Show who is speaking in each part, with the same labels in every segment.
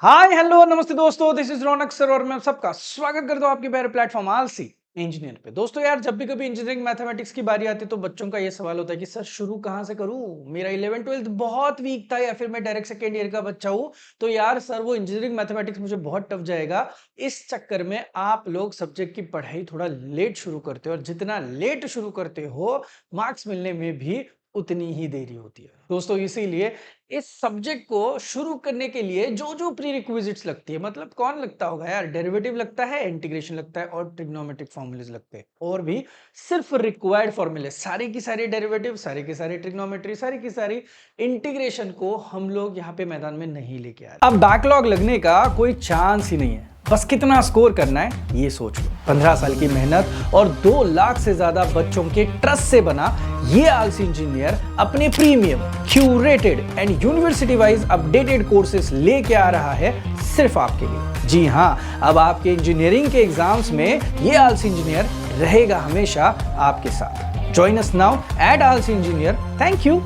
Speaker 1: Hi hello नमस्ते दोस्तों, this is Raunak sir और मैं सबका स्वागत करता हूं आपके प्यारे प्लेटफॉर्म आलसी इंजीनियर पे। दोस्तों यार, जब भी कभी इंजीनियरिंग मैथमेटिक्स की बारी आती है तो बच्चों का ये सवाल होता है कि सर शुरू कहां से करूं, मेरा 11 12 बहुत वीक था या फिर मैं डायरेक्ट सेकेंड ईयर का बच्चा हूं तो यार सर वो इंजीनियरिंग मैथमेटिक्स मुझे बहुत टफ जाएगा। इस चक्कर में आप लोग सब्जेक्ट की पढ़ाई थोड़ा लेट शुरू करते हो और जितना लेट शुरू करते हो मार्क्स मिलने में भी उतनी ही देरी होती है दोस्तों। इसीलिए इस सब्जेक्ट को शुरू करने के लिए जो जो प्री रिक्विजिट्स लगती है, मतलब कौन लगता होगा यार, डेरिवेटिव लगता है, इंटीग्रेशन लगता है और ट्रिग्नोमेट्रिक फॉर्मूलेज लगते हैं और भी सिर्फ रिक्वायर्ड फॉर्मूले, सारी की सारी डेरिवेटिव, सारी की सारी ट्रिग्नोमेट्री, सारी की सारी इंटीग्रेशन को हम लोग यहाँ पे मैदान में नहीं लेके आ रहे। अब बैकलॉग लगने का कोई चांस ही नहीं है, बस कितना स्कोर करना है ये सोच लो। 15 साल की मेहनत और 2 लाख से ज्यादा बच्चों के ट्रस्ट से बना ये आलसी इंजीनियर अपने premium, curated and university wise updated courses लेके आ रहा है सिर्फ आपके लिए। जी हां, अब आपके इंजीनियरिंग के एग्जाम्स में ये आलसी इंजीनियर रहेगा हमेशा आपके साथ। जॉइन अस नाउ एट आलसी इंजीनियर। Thank you.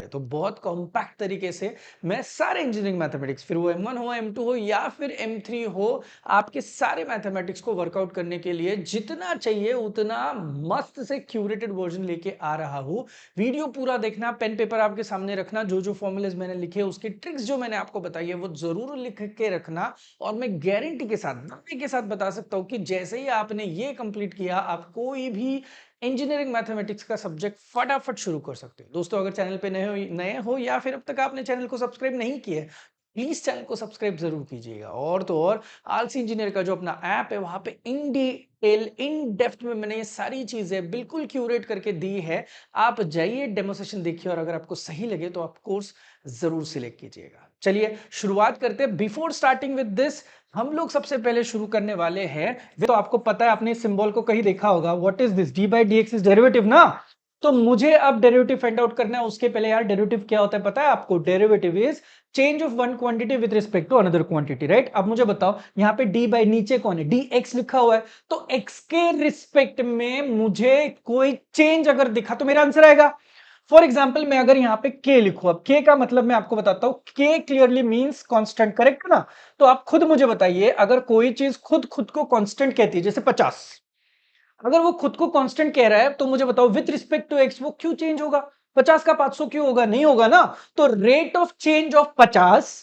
Speaker 1: तो बहुत कॉम्पैक्ट तरीके से मैं सारे इंजीनियरिंग मैथमेटिक्स, फिर वो M1 हो, M2 हो या फिर M3 हो, आपके सारे मैथमेटिक्स को वर्कआउट करने के लिए जितना चाहिए उतना मस्त से क्यूरेटेड वर्जन लेके आ रहा हूं। वीडियो पूरा देखना, पेन पेपर आपके सामने रखना, जो जो फॉर्मूलेज मैंने लिखे, उसकी ट्रिक्स जो मैंने आपको बताई है वो जरूर लिख के रखना। और मैं गारंटी के साथ, दावे के साथ बता सकता हूं कि जैसे ही आपने ये कंप्लीट किया, आप कोई भी इंजीनियरिंग मैथमेटिक्स का सब्जेक्ट फटाफट शुरू कर सकते हो। दोस्तों अगर चैनल पे नए हो या फिर अब तक आपने चैनल को सब्सक्राइब नहीं किया है, प्लीज चैनल को सब्सक्राइब जरूर कीजिएगा। और तो और आलसी इंजीनियर का जो अपना ऐप है वहां पे इन डिटेल, इन डेप्थ में मैंने ये सारी चीजें बिल्कुल क्यूरेट करके दी है। आप जाइए, डेमो सेशन देखिए और अगर आपको सही लगे तो आप कोर्स जरूर सिलेक्ट कीजिएगा। चलिए शुरुआत करते हैं। बिफोर स्टार्टिंग विद दिस, हम लोग सबसे पहले शुरू करने वाले हैं, तो आपको पता है, आपने सिंबल को कहीं देखा होगा, what is this, D by d x is derivative ना। तो मुझे अब डेरिवेटिव फाइंड आउट करना है। उसके पहले यार, डेरिवेटिव क्या होता है पता है आपको? Derivative is change of one quantity with respect to another quantity, right. अब मुझे बताओ, यहाँ पे डी बाई, नीचे कौन है, डी एक्स लिखा हुआ है, तो एक्स के रिस्पेक्ट में मुझे कोई चेंज अगर दिखा तो मेरा आंसर आएगा। फॉर एग्जाम्पल मैं अगर यहाँ पे k लिखूं, अब k का मतलब मैं आपको बताता हूं, k clearly means constant, correct ना। तो आप खुद मुझे बताइए, अगर कोई चीज खुद खुद को कांस्टेंट कहती है, जैसे 50, अगर वो खुद को कांस्टेंट कह रहा है तो मुझे बताओ विथ रिस्पेक्ट टू x वो क्यों चेंज होगा? 50 का 500 क्यों होगा? नहीं होगा ना। तो rate of change of 50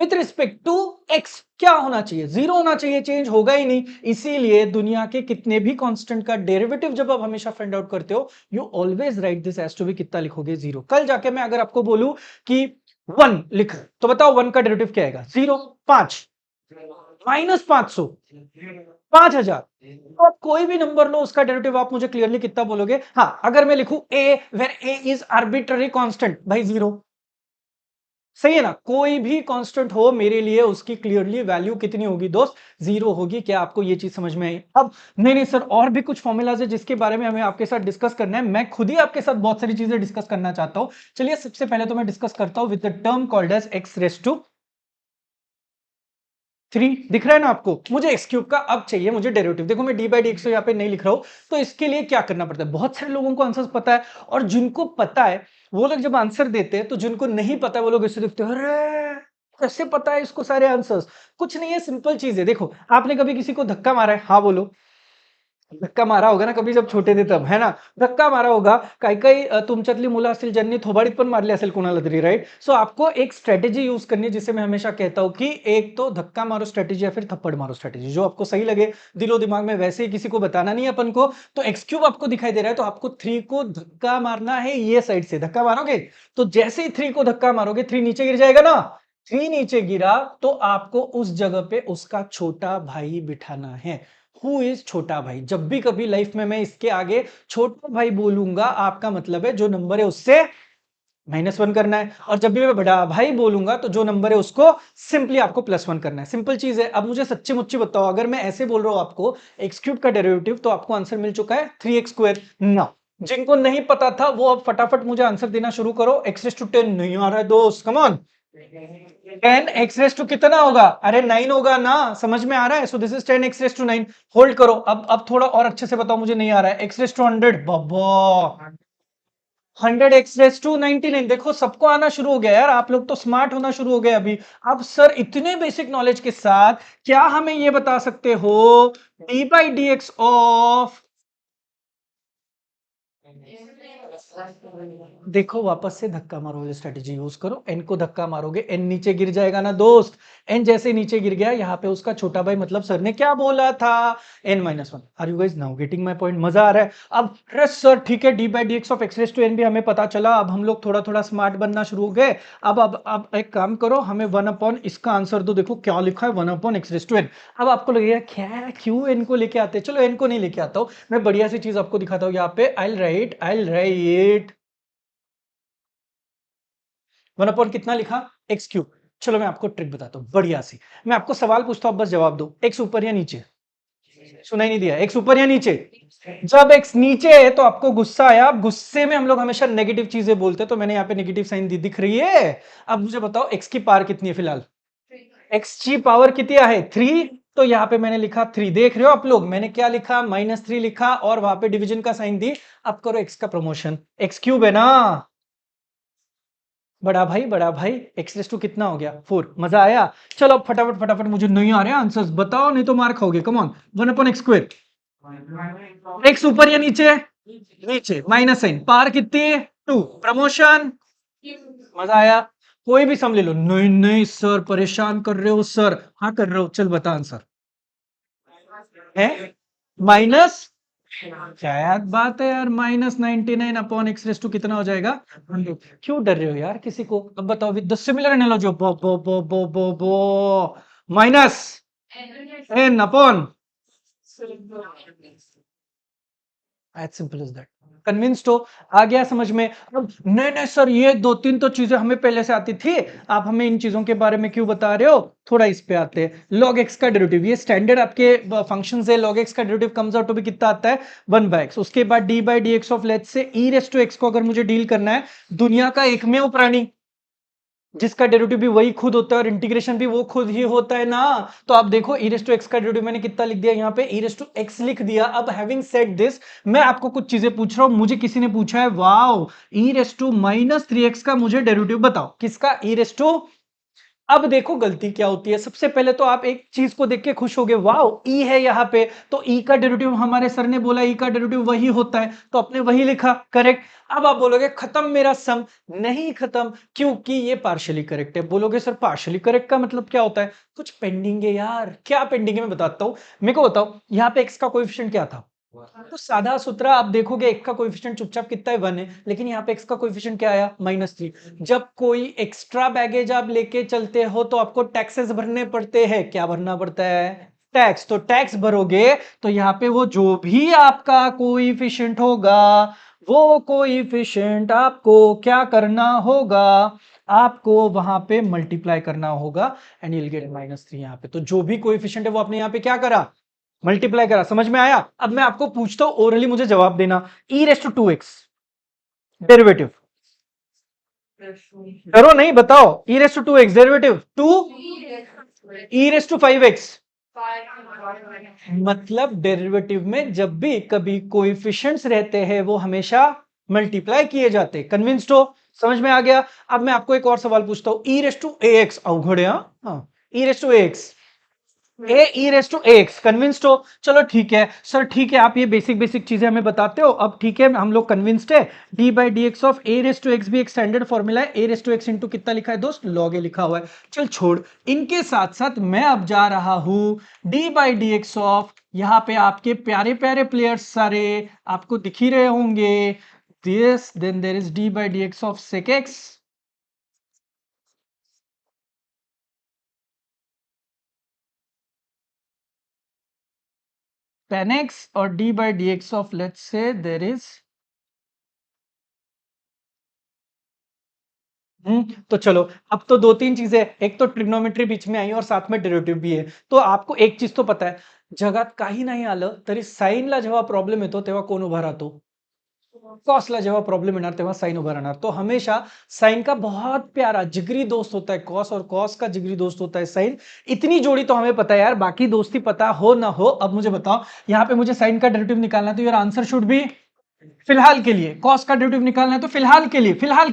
Speaker 1: with respect to x क्या होना चाहिए? 0 होना चाहिए, चेंज होगा ही नहीं। इसीलिए दुनिया के कितने भी कांस्टेंट का डेरिवेटिव जब आप हमेशा फाइंड आउट करते हो, you always write this as to be, कितना लिखोगे? 0। कल जाके मैं अगर आपको बोलूं कि 1 लिख, तो बताओ 1 का डेरिवेटिव क्या आएगा? 0। 5 माइनस 500, 5000। तो आप कोई भी नंबर लो, उसका डेरिवेटिव आप मुझे क्लियरली कितना बोलोगे? हाँ, अगर मैं लिखूं a where a is arbitrary constant, भाई 0। सही है ना। कोई भी कांस्टेंट हो मेरे लिए, उसकी क्लियरली वैल्यू कितनी होगी दोस्त? 0 होगी। क्या आपको ये चीज समझ में आई? अब नहीं सर, और भी कुछ फॉर्मूलाज है जिसके बारे में हमें आपके साथ डिस्कस करना है। मैं खुद ही आपके साथ बहुत सारी चीजें डिस्कस करना चाहता हूं। चलिए सबसे पहले तो मैं डिस्कस करता हूं with the term called as x raise to 3। दिख रहा है ना आपको? मुझे एक्स क्यूब का अब चाहिए मुझे डेरिवेटिव। देखो मैं डी बाई डी एक्स यहाँ पे नहीं लिख रहा हूं, तो इसके लिए क्या करना पड़ता है? बहुत सारे लोगों को आंसर पता है, और जिनको पता है वो लोग जब आंसर देते हैं, तो जिनको नहीं पता है वो लोग ऐसे दिखते हैं, अरे कैसे पता है इसको सारे आंसर्स? कुछ नहीं है, सिंपल चीज है। देखो, आपने कभी किसी को धक्का मारा है? हाँ बोलो। धक्का मारा होगा ना कभी, जब छोटे थे तब, है ना? धक्का मारा होगा। काही काही तुमच्यातली मुलं असतील ज्यांनी थोबाडीत पण मारली असेल कोणाला तरी, राइट? सो आपको एक स्ट्रेटेजी यूज करनी है, जिसे मैं हमेशा कहता हूं कि एक तो धक्का मारो स्ट्रेटेजी या फिर थप्पड़ मारो स्ट्रेटेजी, जो आपको सही लगे दिलो दिमाग में। वैसे ही किसी को बताना नहीं है अपन को। तो एक्स क्यूब आपको दिखाई दे रहा है, तो आपको 3 को धक्का मारना है, ये साइड से धक्का मारोगे तो जैसे ही 3 को धक्का मारोगे 3 नीचे गिर जाएगा ना। 3 नीचे गिरा तो आपको उस जगह पे उसका छोटा भाई बिठाना है। हु इज छोटा भाई? जब भी कभी लाइफ में मैं इसके आगे छोटा भाई बोलूंगा, आपका मतलब है जो नंबर है उससे -1 करना है। और जब भी मैं बड़ा भाई बोलूंगा तो जो नंबर है उसको सिंपली आपको +1 करना है। सिंपल चीज है। अब मुझे सच्ची मुच्ची बताओ, अगर मैं ऐसे बोल रहा हूं आपको एक्स क्यूब का डेरिवेटिव, तो आपको आंसर मिल चुका है 3x² ना। जिनको नहीं पता था वो अब फटाफट मुझे आंसर देना शुरू करो। x⁻10 नहीं आ रहा है दोस्त, कम ऑन। 10x⁻⁴ कितना होगा? अरे 9 होगा ना, समझ में आ रहा है? So this is 10x⁻⁹ hold करो। अब थोड़ा और अच्छे से बताओ, मुझे नहीं आ रहा है। x⁻100 बाबा, 100x⁻⁹ देखो सबको आना शुरू हो गया यार, आप लोग तो स्मार्ट होना शुरू हो गए अभी। अब सर इतने बेसिक नॉलेज के साथ क्या हमें ये बता सकते हो d/dx ऑफ, देखो वापस से धक्का मारोगे, स्ट्रेटेजी यूज करो, एन को धक्का मारोगे एन नीचे गिर जाएगा ना दोस्त। एन जैसे नीचे गिर गया यहाँ पे उसका छोटा भाई, मतलब सर ने क्या बोला था n-1। Are you guys now getting my point? मजा आ रहा है अब? रस सर ठीक है, d/dx ऑफ x⁻n भी हमें पता चला, अब हम लोग थोड़ा थोड़ा स्मार्ट बनना शुरू हो गए। अब एक काम करो, हमें 1 इसका आंसर दो, देखो क्या लिखा है 1/x⁻n। अब आपको लगेगा क्या क्यों एन को लेके आते हैं, चलो एन को नहीं लेके आता हूं, मैं बढ़िया सी चीज आपको दिखाता हूं यहाँ पे। आई राइट 1 कितना लिखा, x³ चलो मैं आपको ट्रिक बताता हूँ बढ़िया सी। मैं आपको सवाल पूछता हूँ, बस जवाब दो, x ऊपर या नीचे? सुना ही नहीं दिया, x ऊपर या नीचे? जब x नीचे है तो आपको गुस्सा आया। अब गुस्से में हम लोग हमेशा नेगेटिव चीजें बोलते हैं, तो मैंने यहाँ पे नेगेटिव साइन दिख रही है। अब मुझे बताओ x की पावर कितनी है फिलहाल? x की पावर कितनी है? 3। तो यहाँ पे मैंने लिखा 3, देख रहे हो आप लोग, मैंने क्या लिखा -3 लिखा और वहां पे डिवीजन का साइन दी। अब करो x का प्रमोशन, x³ है ना बड़ा भाई, x⁻² कितना हो गया 4। मजा आया? चलो अब फटाफट फटाफट, मुझे नहीं आ रहे आंसर्स बताओ, नहीं तो मार खाओगे। Come on, 1/x²। x ऊपर या नीचे? नीचे, माइनस साइन, पार कितनी है 2, प्रमोशन। मजा आया? कोई भी सम ले लो। नहीं नहीं सर परेशान कर रहे हो सर, हाँ कर रहे हो, चल बता आंसर है माइनस। क्या याद बात है यार, -99/x⁻² कितना हो जाएगा 100। क्यों डर रहे हो यार किसी को? अब बताओ विद द सिमिलर एनालॉजी, बो बो बो बो बो बो minus n upon, as simple as that. Convinced हो? आ गया समझ में? अब नहीं नहीं सर ये दो तीन तो चीजें हमें पहले से आती थी, आप हमें इन चीजों के बारे में क्यों बता रहे हो? थोड़ा इस पे आते हैं। लॉग एक्स का डेरिवेटिव, ये स्टैंडर्ड आपके फंक्शन है। लॉग एक्स का derivative comes out to be कितना आता है 1/x। उसके बाद d/dx ऑफ लेट्स से e⁻x को अगर मुझे डील करना है, दुनिया का एकमेव प्राणी जिसका डेरिवेटिव भी वही खुद होता है और इंटीग्रेशन भी वो खुद ही होता है ना। तो आप देखो e⁻x का डेरिवेटिव मैंने कितना लिख दिया यहाँ पे, e⁻x लिख दिया। अब हैविंग सेड दिस, मैं आपको कुछ चीजें पूछ रहा हूं, मुझे किसी ने पूछा है वाओ e⁻−3x का मुझे डेरिवेटिव बताओ, किसका e⁻। अब देखो गलती क्या होती है, सबसे पहले तो आप एक चीज को देख के खुश हो गए, वाओ ई है यहाँ पे, तो ई का डेरिवेटिव हमारे सर ने बोला ई का डेरिवेटिव वही होता है, तो आपने वही लिखा, करेक्ट। अब आप बोलोगे खत्म मेरा सम, नहीं खत्म, क्योंकि ये पार्शियली करेक्ट है। बोलोगे सर पार्शियली करेक्ट का मतलब क्या होता है? कुछ पेंडिंग है यार। क्या पेंडिंग है मैं बताता हूं, मेरे को बताओ। यहाँ पे एक्स का कोएफिशिएंट क्या था? तो सादा सुथरा आप देखोगे एक का कोएफिशिएंट चुपचाप कितना है 1 है, लेकिन यहाँ पे एक्स का कोएफिशिएंट क्या आया -3। जब कोई एक्स्ट्रा बैगेज आप लेके चलते हो तो आपको टैक्सेस भरने पड़ते हैं। क्या भरना पड़ता है? टैक्स। तो टैक्स भरोगे तो यहाँ पे वो जो भी आपका कोएफिशिएंट होगा, वो कोएफिशिएंट आपको क्या करना होगा? आपको वहां पे मल्टीप्लाई करना होगा एंड यू विल गेट -3 यहाँ पे। तो जो भी कोएफिशिएंट है वो आपने यहाँ पे क्या करा? मल्टीप्लाई करा। समझ में आया? अब मैं आपको पूछता हूं, ओरली मुझे जवाब देना। e⁻²x डेरिवेटिव करो, नहीं बताओ। e⁻²x डेरिवेटिव 2 e⁻5x, मतलब डेरिवेटिव में जब भी कभी कोएफिशिएंट्स रहते हैं वो हमेशा मल्टीप्लाई किए जाते। कन्विंस्ड हो? समझ में आ गया? अब मैं आपको एक और सवाल पूछता हूं, e⁻ax अवघड़ है हाँ, e⁻ax e⁻x कन्विंस्ड हो? चलो ठीक है सर, ठीक है आप ये बेसिक बेसिक चीजें हमें बताते हो, अब ठीक है हम लोग कन्विंस्ड है। d/dx ऑफ a⁻x भी एक स्टैंडर्ड फॉर्मूला है। a⁻x इंटू कितना लिखा है दोस्त? log a लिखा हुआ है। चल छोड़, इनके साथ साथ मैं अब जा रहा हूं d/dx ऑफ, यहाँ पे आपके प्यारे प्यारे प्लेयर्स सारे आपको दिख ही रहे होंगे, this then there is d/dx of sec x, tan x, और d/dx of let's say there is तो चलो अब तो दो तीन चीजें, एक तो ट्रिग्नोमेट्री बीच में आई और साथ में डेरिवेटिव भी है। तो आपको एक चीज तो पता है, जगात काही नाही आलं तरी साईनला जेव्हा प्रॉब्लेम येतो तेव्हा कोण उभा राहतो? कॉसला जेव्हा प्रॉब्लेम येणार तेव्हा साइन उभा राहणार। तो हमेशा साइन का बहुत प्यारा जिगरी दोस्त होता है कॉस, और कॉस का जिगरी दोस्त होता है साइन। इतनी जोड़ी तो हमें पता है यार, बाकी दोस्ती पता हो ना हो। अब मुझे बताओ, यहाँ पे मुझे साइन का डेरिवेटिव निकालना है, तो योर आंसर शुड बी फिलहाल के लिए कॉस का डेरिवेटिव निकालना है तो फिलहाल के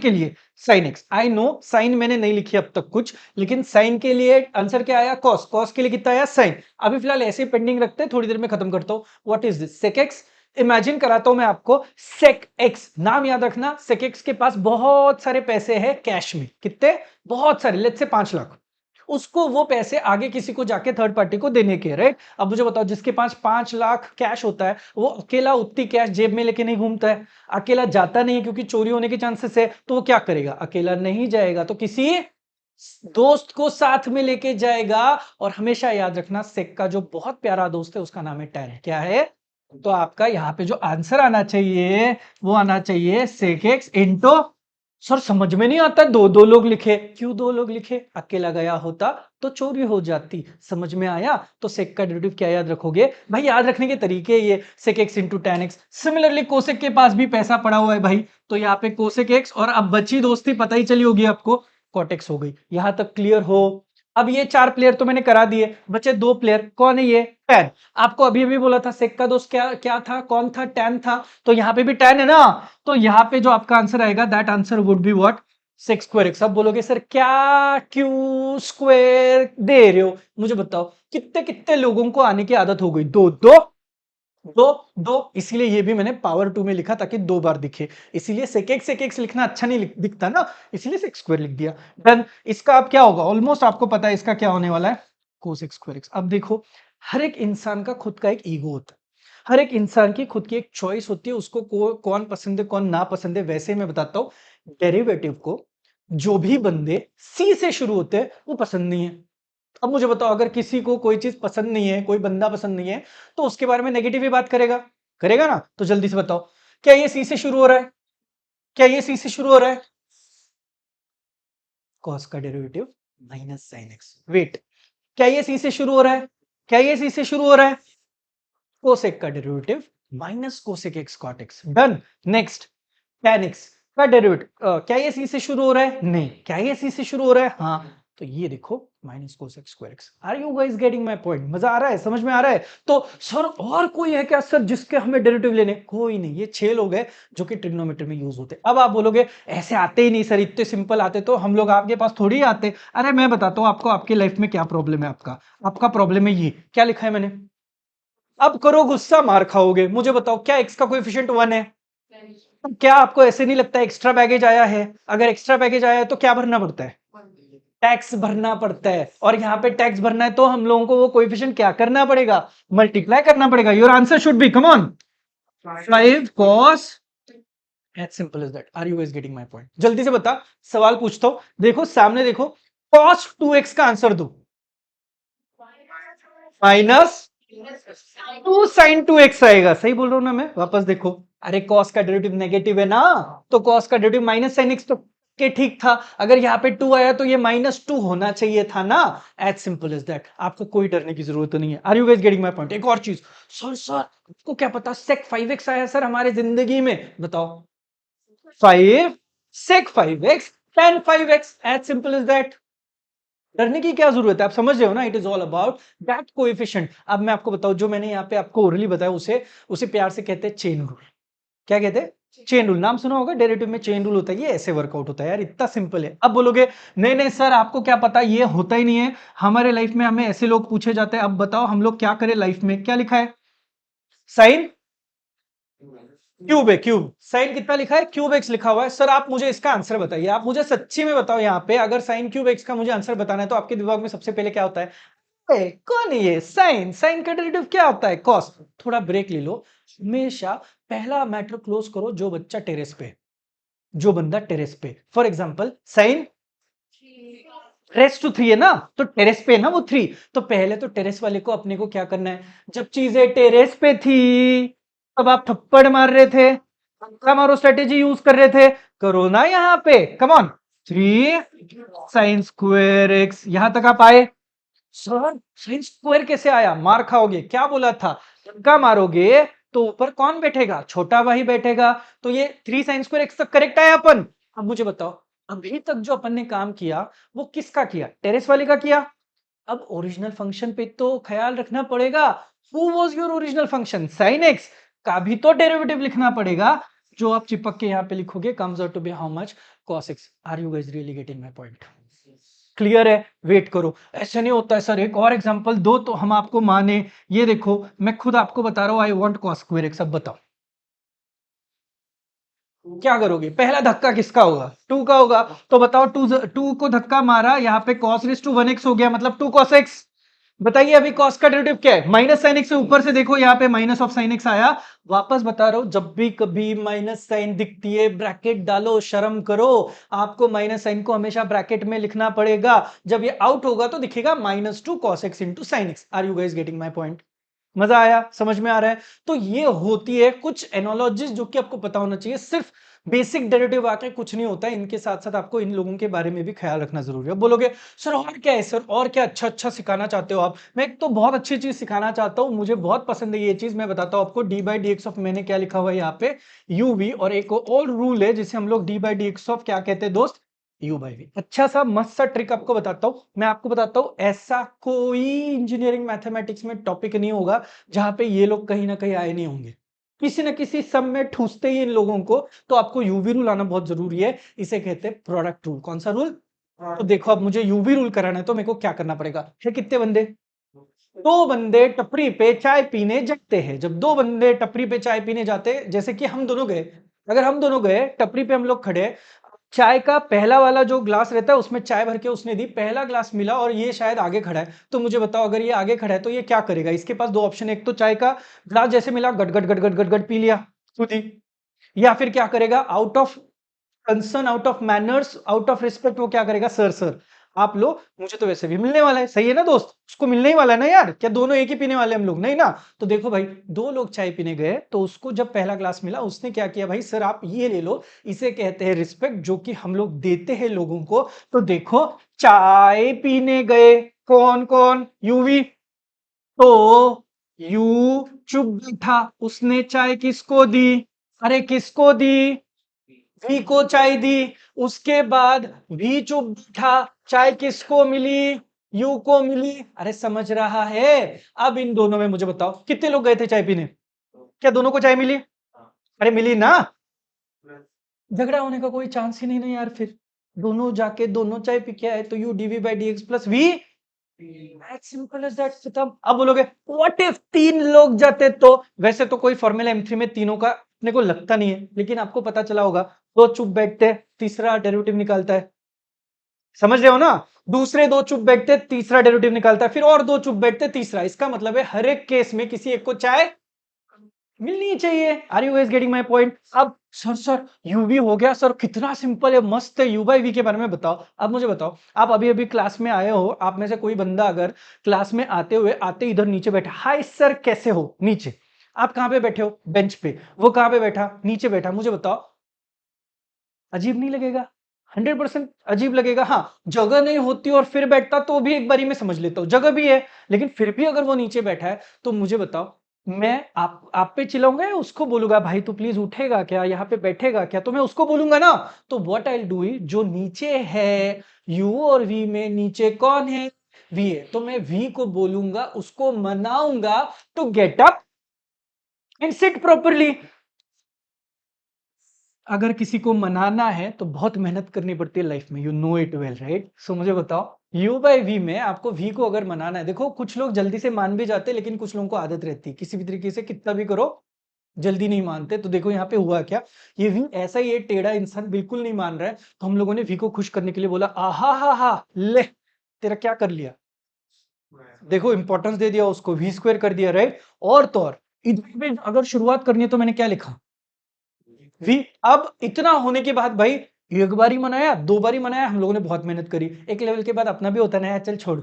Speaker 1: लिए sine x. I know sine मैंने नहीं लिखी अब तक कुछ, लेकिन साइन के लिए आंसर क्या आया, कॉस। कॉस के लिए कितना आया, साइन। अभी फिलहाल ऐसे पेंडिंग रखते हैं, थोड़ी देर में खत्म करता हूं। What is this, sec x. Imagine कराता हूं मैं आपको, सेक एक्स नाम याद रखना। सेक एक्स के पास बहुत सारे पैसे हैं कैश में, कितने, बहुत सारे, लेट्स से 5 लाख। उसको वो पैसे आगे किसी को जाके थर्ड पार्टी को देने के, राइट। अब मुझे बताओ, जिसके पास 5 लाख कैश होता है वो अकेला उतनी कैश जेब में लेके नहीं घूमता है, अकेला जाता नहीं है क्योंकि चोरी होने के चांसेस है। तो वो क्या करेगा, अकेला नहीं जाएगा तो किसी दोस्त को साथ में लेके जाएगा। और हमेशा याद रखना, सेक का जो बहुत प्यारा दोस्त है उसका नाम है टैन। क्या है, तो आपका यहाँ पे जो आंसर आना चाहिए वो आना चाहिए सेक एक्स इंटू। सर समझ में नहीं आता, दो दो लोग लिखे, क्यों दो लोग लिखे, अकेला गया होता तो चोरी हो जाती। समझ में आया। तो सेक का डेरिवेटिव क्या याद रखोगे भाई, याद रखने के तरीके ये, sec x into tan x. Similarly cosec के पास भी पैसा पड़ा हुआ है भाई, तो यहाँ पे कोसेक एक्स, और अब बची दोस्ती पता ही चली होगी आपको, कॉटेक्स हो गई। यहां तक क्लियर हो। अब ये 4 प्लेयर तो मैंने करा दिए, बचे 2 प्लेयर। कौन है ये, टैन। आपको अभी अभी बोला था सेक का दोस्त क्या क्या था, कौन था, टैन था। तो यहाँ पे भी टैन है ना, तो यहाँ पे जो आपका आंसर आएगा, that answer would be what, sec square x. अब बोलोगे सर क्या क्यों स्क्वायर दे रहे हो, मुझे बताओ। कितने कितने लोगों को आने की आदत हो गई, दो दो दो दो, इसीलिए ये भी मैंने पावर 2 में लिखा ताकि 2 बार दिखे। इसीलिए सेक एक्स लिखना अच्छा नहीं दिखता ना, इसलिए सेक स्क्वायर लिख दिया। डन। इसका अब क्या होगा, ऑलमोस्ट आपको पता है इसका क्या होने वाला है, कोसेक स्क्वायर एक्स। अब देखो, हर एक इंसान का खुद का एक ईगो होता है, हर एक इंसान की खुद की एक चॉइस होती है, उसको कौन पसंद है कौन ना पसंद है। वैसे मैं बताता हूं, डेरिवेटिव को जो भी बंदे सी से शुरू होते हैं वो पसंद नहीं है। अब मुझे बताओ, अगर किसी को कोई चीज पसंद नहीं है, कोई बंदा पसंद नहीं है, तो उसके बारे में नेगेटिव ही बात करेगा, करेगा ना। तो जल्दी से बताओ, क्या ये सी से शुरू हो रहा है, क्या ये सी से शुरू हो रहा है, कॉस का derivative minus sine x. Wait, क्या ये सी से शुरू हो रहा है, क्या ये सी से शुरू हो रहा है, कोसेक का derivative minus cosec x cot x. Done. Next, tan x का डेरिवेटिव, क्या ये सी से शुरू हो रहा है, नहीं। क्या ये सी से शुरू हो रहा है, हाँ। तो ये देखो minus cosec square x. Are you guys getting my point, मजा आ रहा है, समझ में आ रहा है। तो सर और कोई है क्या सर जिसके हमें डेरिवेटिव लेने, कोई नहीं, ये 6 लोग हैं जो कि ट्रिग्नोमेट्री में यूज होते हैं। अब आप बोलोगे ऐसे आते ही नहीं सर, इतने सिंपल आते तो हम लोग आपके पास थोड़ी आते। अरे मैं बताता हूँ आपको, आपकी लाइफ में क्या प्रॉब्लम है, आपका आपका प्रॉब्लम है ये, क्या लिखा है मैंने। अब करो गुस्सा, मार खाओगे। मुझे बताओ, क्या एक्स का कोएफिशिएंट 1 है, तो क्या आपको ऐसे नहीं लगता एक्स्ट्रा बैगेज आया है, अगर एक्स्ट्रा बैगेज आया है तो क्या भरना पड़ता है, टैक्स भरना पड़ता है। और यहाँ पे टैक्स भरना है तो हम लोगों को वो कोएफिशिएंट क्या करना पड़ेगा, मल्टीप्लाई करना पड़ेगा। Your answer should be, come on, 5 cos, as simple as that. Are you guys getting my point. जल्दी से बता, सवाल पूछता हूं, देखो सामने देखो, cos 2x का आंसर दो, माइनस 2 sin 2x आएगा। सही बोल रहा हूं ना मैं, वापस देखो। अरे cos का डेरिवेटिव नेगेटिव है ना, तो cos का डेरिवेटिव माइनस साइन एक्स, तो के ठीक था। अगर यहाँ पे 2 आया तो ये -2 होना चाहिए था ना, एज सिंपल एज दैट। आपको कोई डरने की जरूरत नहीं है। Are you guys getting my point. एक और चीज, सर आपको क्या पता सेक 5x आया सर हमारे जिंदगी में, बताओ। 5 sec 5x tan 5x, as simple as that. डरने की क्या जरूरत है, आप समझ रहे हो ना, it is all about that coefficient. अब मैं आपको बताऊं, जो मैंने यहाँ पे आपको ओरली बताया, उसे उसे प्यार से कहते हैं चेन रूल। क्या कहते हैं, चेन रूल। नाम सुना होगा, डेरिवेटिव में चेन रूल होता है, ये ऐसे वर्कआउट होता है यार, इतना सिंपल है। अब बोलोगे नहीं नहीं सर आपको क्या पता, ये होता ही नहीं है हमारे लाइफ में, हमें ऐसे लोग पूछे जाते हैं। अब बताओ हम लोग क्या करें लाइफ में, क्या लिखा है, साइन क्यूब है, क्यूब। साइन कितना लिखा है, क्यूब एक्स लिखा हुआ है। सर आप मुझे इसका आंसर बताइए, आप मुझे सच्ची में बताओ, यहाँ पे अगर साइन क्यूब एक्स का मुझे आंसर बताना है तो आपके दिमाग में सबसे पहले क्या होता है, कौन है ये, साइन। साइन का डेरिवेटिव क्या होता है, कॉस। थोड़ा ब्रेक ले लो, हमेशा पहला मैटर क्लोज करो, जो बच्चा टेरेस पे, जो बंदा टेरेस पे, for example sine raise to 3 है ना, तो टेरेस पे है ना वो 3। तो पहले तो टेरेस वाले को अपने को क्या करना है, जब चीजें टेरेस पे थी तब आप थप्पड़ मार रहे थे, धक्का मारो स्ट्रेटेजी यूज कर रहे थे, करो ना यहाँ पे, come on. 3 sine square x, यहां तक आप आए। सर साइन स्क्वायर कैसे आया, मार खाओगे, क्या बोला था, धक्का मारोगे तो ऊपर कौन बैठेगा, छोटा भाई बैठेगा। तो ये 3 साइन स्क्वायर एक्स तक करेक्ट आया अपन। अब मुझे बताओ, अभी तक जो अपन ने काम किया वो किसका किया, टेरेस वाले का किया। अब ओरिजिनल फंक्शन पे तो ख्याल रखना पड़ेगा। Who was your original function, sine x. का भी तो डेरिवेटिव लिखना पड़ेगा, जो आप चिपक के यहाँ पे लिखोगे comes out to be how much cos x। Are you guys really getting my point? Clear है? वेट करो, ऐसे नहीं होता है सर, एक और एग्जांपल दो तो हम आपको माने। ये देखो मैं खुद आपको बता रहा हूं, I want cos square x। अब बताओ क्या करोगे? पहला धक्का किसका होगा? 2 का होगा। तो बताओ 2 को धक्का मारा, यहाँ पे cos रेज टू 1x हो गया, मतलब 2 cos x। बताइए अभी cos का डेरिवेटिव क्या है? माइनस साइन एक्स से ऊपर से देखो यहाँ पे माइनस ऑफ साइन एक्स आया। वापस बता रहा हूं, जब भी कभी माइनस साइन दिखती है ब्रैकेट डालो, शर्म करो। आपको माइनस साइन को हमेशा ब्रैकेट में लिखना पड़ेगा। जब ये आउट होगा तो दिखेगा -2 cos x into sine x. Are you guys getting my point? मजा आया? समझ में आ रहा है? तो ये होती है कुछ एनोलॉजीज जो कि आपको पता होना चाहिए। सिर्फ बेसिक डेरिवेटिव आके कुछ नहीं होता है, इनके साथ साथ आपको इन लोगों के बारे में भी ख्याल रखना जरूरी है। बोलोगे सर और क्या है सर, और क्या अच्छा अच्छा सिखाना चाहते हो आप? मैं एक तो बहुत अच्छी चीज सिखाना चाहता हूं, मुझे बहुत पसंद है ये चीज। मैं बताता हूं आपको, D by d x of, मैंने क्या लिखा हुआ है यहाँ पे, यू वी, और एक और रूल है जिसे हम लोग D by d x of क्या कहते हैं दोस्त, यू बाई वी। अच्छा सा मस्त सा ट्रिक आपको बताता हूं, मैं आपको बताता हूं, ऐसा कोई इंजीनियरिंग मैथमेटिक्स में टॉपिक नहीं होगा जहां पे ये लोग कहीं ना कहीं आए नहीं होंगे। किसी ना किसी सब में ठूसते ही इन लोगों को। तो आपको यूवी रूल आना बहुत जरूरी है, इसे कहते हैं प्रोडक्ट रूल। कौन सा रूल? तो देखो अब मुझे यूवी रूल कराना है तो मेरे को क्या करना पड़ेगा? है कितने बंदे? 2 बंदे टपरी पे चाय पीने जाते हैं। जब 2 बंदे टपरी पे चाय पीने जाते हैं, जैसे कि हम दोनों गए, अगर हम दोनों गए टपरी पे, हम लोग खड़े, चाय का पहला वाला जो ग्लास रहता है उसमें चाय भर के उसने दी, पहला ग्लास मिला और ये शायद आगे खड़ा है। तो मुझे बताओ अगर ये आगे खड़ा है तो ये क्या करेगा? इसके पास 2 ऑप्शन है, एक तो चाय का ग्लास जैसे मिला गट गट गट गट गट गट पी लिया, खुद ही, या फिर क्या करेगा, out of concern, out of manners, out of respect, वो क्या करेगा, सर सर आप लो, मुझे तो वैसे भी मिलने वाला है। सही है ना दोस्त? उसको मिलने ही वाला है ना यार, क्या दोनों एक ही पीने वाले हम लोग? नहीं ना। तो देखो भाई, 2 लोग चाय पीने गए तो उसको जब पहला ग्लास मिला उसने क्या किया, भाई सर आप ये ले लो। इसे कहते हैं रिस्पेक्ट, जो कि हम लोग देते हैं लोगों को। तो देखो, चाय पीने गए कौन कौन? यूवी। तो यू चुप बैठा, उसने चाय किसको दी? अरे किसको दी? वी को चाय दी। उसके बाद वी चुप बैठा, चाय किसको मिली? यू को मिली। अरे समझ रहा है? अब इन दोनों में मुझे बताओ कितने लोग गए थे चाय पीने? क्या दोनों को चाय मिली? अरे मिली ना। झगड़ा होने का कोई चांस ही नहीं ना यार। फिर दोनों जाके दोनों चाय पी के आए, तो u dv by d x plus v, as simple as that. खत्म। अब बोलोगे व्हाट इफ 3 लोग जाते तो? वैसे तो कोई फॉर्मूला M3 में तीनों का अपने को लगता नहीं है, लेकिन आपको पता चला होगा, 2 चुप बैठते तीसरा डेरिवेटिव निकालता है। समझ रहे हो ना? दूसरे 2 चुप बैठते तीसरा डेरिवेटिव निकालता है, फिर और 2 चुप बैठते तीसरा। इसका मतलब है हर एक केस में किसी एक को चाय मिलनी चाहिए। Are you guys getting my point? अब सर यूवी हो गया सर, कितना सिंपल है, मस्त है। यू बाई वी के बारे में बताओ। अब मुझे बताओ, आप अभी अभी क्लास में आए हो, आप में से कोई बंदा अगर क्लास में आते हुए आते इधर नीचे बैठा, हाय सर कैसे हो, नीचे। आप कहां पे बैठे हो? बेंच पे। वो कहां पे बैठा? नीचे बैठा। मुझे बताओ, अजीब नहीं लगेगा? 100% अजीब लगेगा। हाँ, जगह नहीं होती और फिर बैठता तो भी एक बारी में समझ लेता हूँ, जगह भी है, लेकिन फिर भी अगर वो नीचे बैठा है तो मुझे बताओ, मैं आप पे चिल्लाऊंगा या उसको बोलूंगा भाई तू प्लीज उठेगा क्या, यहाँ पे बैठेगा क्या? तो मैं उसको बोलूंगा ना। तो व्हाट आई डू, जो नीचे है, यू और वी में नीचे कौन है? वी है। तो मैं वी को बोलूंगा, उसको मनाऊंगा to get up and sit properly. अगर किसी को मनाना है तो बहुत मेहनत करनी पड़ती है लाइफ में, you know it well right? So मुझे बताओ, यू बाई वी में आपको वी को अगर मनाना है, देखो कुछ लोग जल्दी से मान भी जाते हैं, लेकिन कुछ लोगों को आदत रहती है किसी भी तरीके से कितना भी करो जल्दी नहीं मानते। तो देखो यहाँ पे हुआ क्या, ये वी ऐसा ही है, टेढ़ा इंसान बिल्कुल नहीं मान रहा है, तो हम लोगों ने वी को खुश करने के लिए बोला आहा हा हा ले, तेरा क्या कर लिया? देखो इंपॉर्टेंस दे दिया उसको, वी स्क्वायर कर दिया राइट? और तो और इधर पे अगर शुरुआत करनी है तो मैंने क्या लिखा, वी। अब इतना होने के बाद भाई, एक बारी मनाया, 2 बारी मनाया, हम लोगों ने बहुत मेहनत करी, एक लेवल के बाद अपना भी होता है ना, चल छोड़,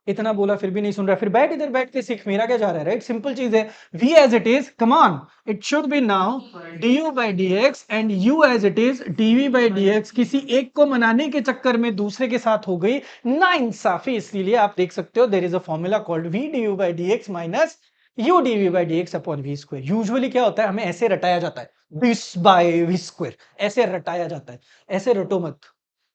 Speaker 1: इतना बोला फिर भी नहीं सुन रहा, फिर बैठ इधर बैठ के सीख, मेरा क्या जा रहा है राइट? सिंपल चीज है, v as it is, come on, it should be now du by d x and u as it is dv by d x. किसी एक को मनाने के चक्कर में दूसरे के साथ हो गई ना इंसाफी, इसलिए आप देख सकते हो there is a formula called v du by d x minus u dv by d x upon v square. Usually क्या होता है, हमें ऐसे रटाया जाता है, दिस बाय वी स्क्वायर, ऐसे रटाया जाता है, ऐसे रटो मत।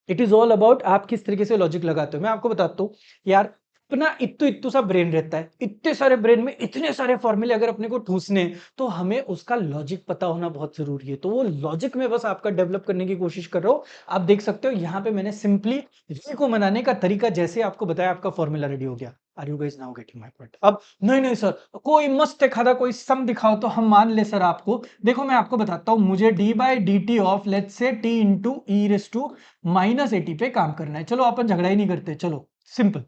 Speaker 1: इट इज ऑल अबाउट आप किस तरीके से लॉजिक लगाते हो। मैं आपको बताता हूँ यार, अपना इत्तू इत्तू सा ब्रेन रहता है, इतने सारे ब्रेन में इतने सारे फॉर्मूले अगर अपने को ठूसने, तो हमें उसका लॉजिक पता होना बहुत जरूरी है। तो वो लॉजिक में बस आपका डेवलप करने की कोशिश कर रहा हूं। आप देख सकते हो यहाँ पे मैंने सिंपली री को मनाने का तरीका जैसे आपको बताया, आपका फॉर्मूला रेडी हो गया। Are you guys now getting my point? अब नहीं नहीं सर, कोई मस्त खादा कोई सम दिखाओ तो हम मान ले सर आपको। देखो मैं आपको बताता हूं, मुझे d by d t of let's say t into e raise to minus at पे काम करना है। चलो अपन झगड़ा ही नहीं करते, चलो सिंपल।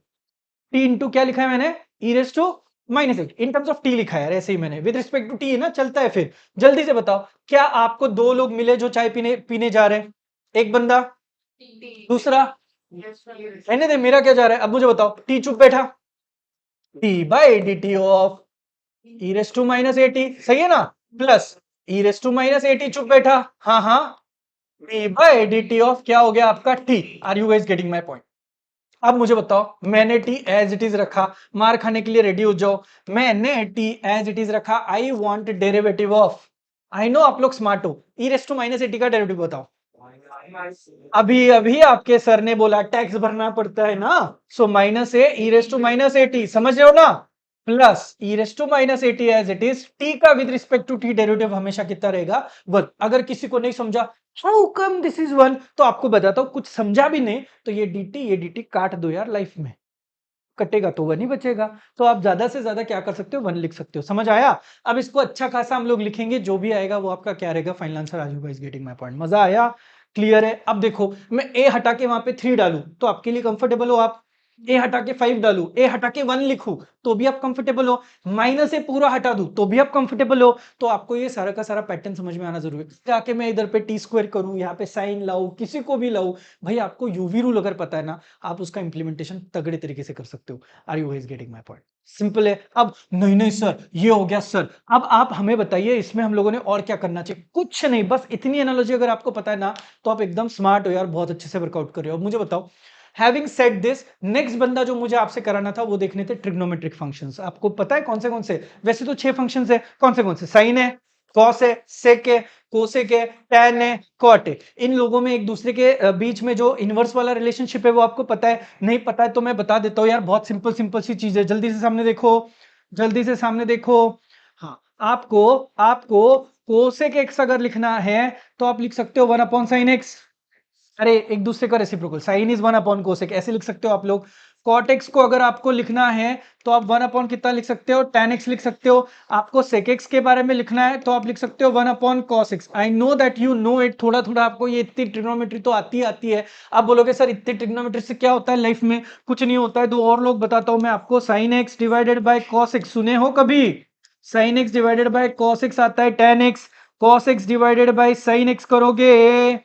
Speaker 1: टी इंटू क्या लिखा है मैंने, e raise to minus at, in terms of t लिखा है यार, ऐसे ही मैंने विद रिस्पेक्ट टू टी है ना, चलता है। फिर जल्दी से बताओ, क्या आपको दो लोग मिले जो चाय पीने पीने जा रहे हैं? एक बंदा, दूसरा, रहने दे, मेरा क्या जा रहा है। अब मुझे बताओ, टी चुप बैठा, t by d t of e raise to minus at, सही है ना, plus e raise to minus at चुप बैठा, हाँ हाँ, t by d t of क्या हो गया आपका t. Are you guys getting my point? अब मुझे बताओ, मैंने टी एज इट इज रखा, मार खाने के लिए रेडी हो जाओ। मैंने टी एज इट इज रखा, I want derivative of, I know आप लोग स्मार्ट हो, ई रेस टू माइनस एटी का डेरिवेटिव बताओ। अभी अभी आपके सर ने बोला टैक्स भरना पड़ता है ना, so minus a e raise to minus a t, समझ रहे हो ना, plus e raise to minus a t as it is, t का with respect to t derivative हमेशा कितना रहेगा, वन। अगर किसी को नहीं समझा how come this is one, तो आपको बताता हूं, कुछ समझा भी नहीं तो ये dt काट दो यार, लाइफ में कटेगा तो वन ही बचेगा। तो आप ज्यादा से ज्यादा क्या कर सकते हो, वन लिख सकते हो, समझ आया। अब इसको अच्छा खासा हम लोग लिखेंगे, जो भी आएगा वो आपका क्या रहेगा, फाइनल आंसर। आज गाइस गेटिंग माय पॉइंट? मजा आया, क्लियर है। अब देखो, मैं ए हटा के वहां पे थ्री डालू तो आपके लिए कंफर्टेबल हो आप, ए हटा के फाइव डालू, ए हटा के वन लिखूं तो भी आप कंफर्टेबल हो, माइनस ए पूरा हटा दूं तो भी आप कंफर्टेबल हो। तो आपको ये सारा का सारा पैटर्न समझ में आना जरूरी है। जाके मैं इधर पे टी स्क्वायर करूं, यहाँ पे साइन लाऊं, किसी को भी लाऊं, भाई आपको यूवी रूल अगर पता है ना, आप उसका इंप्लीमेंटेशन तगड़े तरीके से कर सकते हो। Are you guys getting my point? Simple है। अब नहीं नहीं सर ये हो गया सर, अब आप हमें बताइए इसमें हम लोगों ने और क्या करना चाहिए। कुछ नहीं, बस इतनी एनालॉजी अगर आपको पता है ना, तो आप एकदम स्मार्ट हो यार, बहुत अच्छे से वर्कआउट कर रहे हो। अब मुझे बताओ, हैविंग सेड दिस, नेक्स्ट बंदा जो मुझे आपसे कराना था वो देखने थे ट्रिग्नोमेट्रिक फंक्शंस। आपको पता है कौन से? वैसे तो 6 फंक्शंस है, कौन से? साइन है, कॉस है, सेक है, कोसेक है, टैन है, कॉट है। इन लोगों में एक दूसरे के बीच में जो इनवर्स वाला रिलेशनशिप है वो आपको पता है? नहीं पता है तो मैं बता देता हूं यार, बहुत सिंपल सिंपल सी चीज है। जल्दी से सामने देखो, जल्दी से सामने देखो। हाँ, आपको आपको कोसेक एक्स अगर लिखना है तो आप लिख सकते हो वन अपॉन साइन एक्स। अरे एक दूसरे का reciprocal, sine is one upon cosec, ऐसे लिख सकते हो आप लोग। कॉट एक्स को अगर आपको लिखना है तो आप वन अपॉन कितना लिख सकते हो, टेन एक्स लिख सकते हो। आपको सेक एक्स के बारे में लिखना है तो आप लिख सकते हो one upon cos x. I know that you know it, थोड़ा थोड़ा आपको ये इतनी ट्रिग्नोमेट्री तो आती है। आप बोलोगे सर इतनी ट्रिग्नोमेट्री से क्या होता है लाइफ में? कुछ नहीं होता है, दो और लोग बताता हूं मैं आपको। Sine x divided by cos x, सुने हो कभी? Sine x divided by cos x आता है ten x, cos x divided by sine x करोगे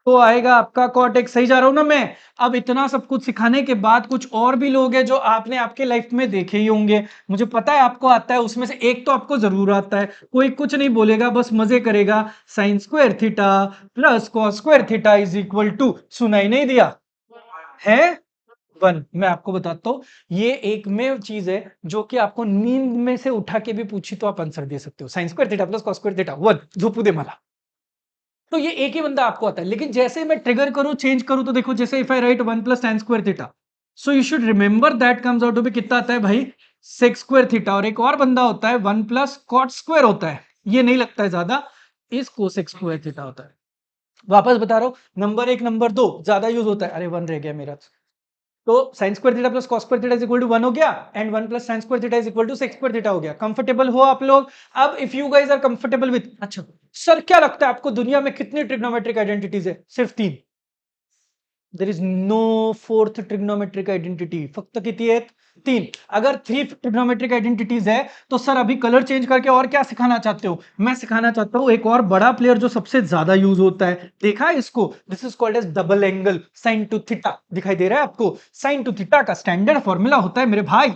Speaker 1: तो आएगा आपका कॉट एक्स। सही जा रहा हूं ना मैं? अब इतना सब कुछ सिखाने के बाद कुछ और भी लोग हैं जो आपने आपके लाइफ में देखे ही होंगे, मुझे पता है आपको आता है, उसमें से एक तो आपको जरूर आता है। कोई कुछ नहीं बोलेगा, बस मजे करेगा। Sine square theta plus cos square theta is equal to, सुनाई नहीं दिया है, वन। मैं आपको बताता हूं, ये एकमेव चीज है जो कि आपको नींद में से उठा के भी पूछी तो आप आंसर दे सकते हो। Sign square theta plus cos square theta one, झोपू दे मला। तो ये एक ही बंदा आपको आता है, लेकिन जैसे मैं ट्रिगर करूं, चेंज करूं, तो देखो जैसे if I write one plus tan square theta, so you should remember that comes out to be कितना आता है भाई, सेक स्क्वायर थीटा। और एक और बंदा होता है वन प्लस कॉट स्क्वायर होता है, ये नहीं लगता है ज्यादा, इस कोसेक स्क्वायर थीटा होता है। वापस बता रहा हूं, नंबर एक नंबर दो ज्यादा यूज होता है। अरे वन रह गया मेरा, तो sine square theta plus cos square theta is equal to one हो गया, and one plus sine square theta is equal to sec square theta हो गया। कंफर्टेबल हो आप लोग? अब if you guys are comfortable with, अच्छा सर क्या लगता है आपको दुनिया में कितनी ट्रिग्नोमेट्रिक आइडेंटिटीज है? सिर्फ तीन। There is no fourth trigonometric identity, फक्त किती आहेत? तीन। अगर थ्री ट्रिग्नोमेट्रिक आइडेंटिटीज है तो सर अभी कलर चेंज करके और क्या सिखाना चाहते हो? मैं सिखाना चाहता हूं एक और बड़ा प्लेयर जो सबसे ज्यादा यूज होता है, देखा है इसको? This is called as double angle sine two theta. दिखाई दे रहा है आपको? साइन टू थीटा का स्टैंडर्ड फॉर्मूला होता है मेरे भाई,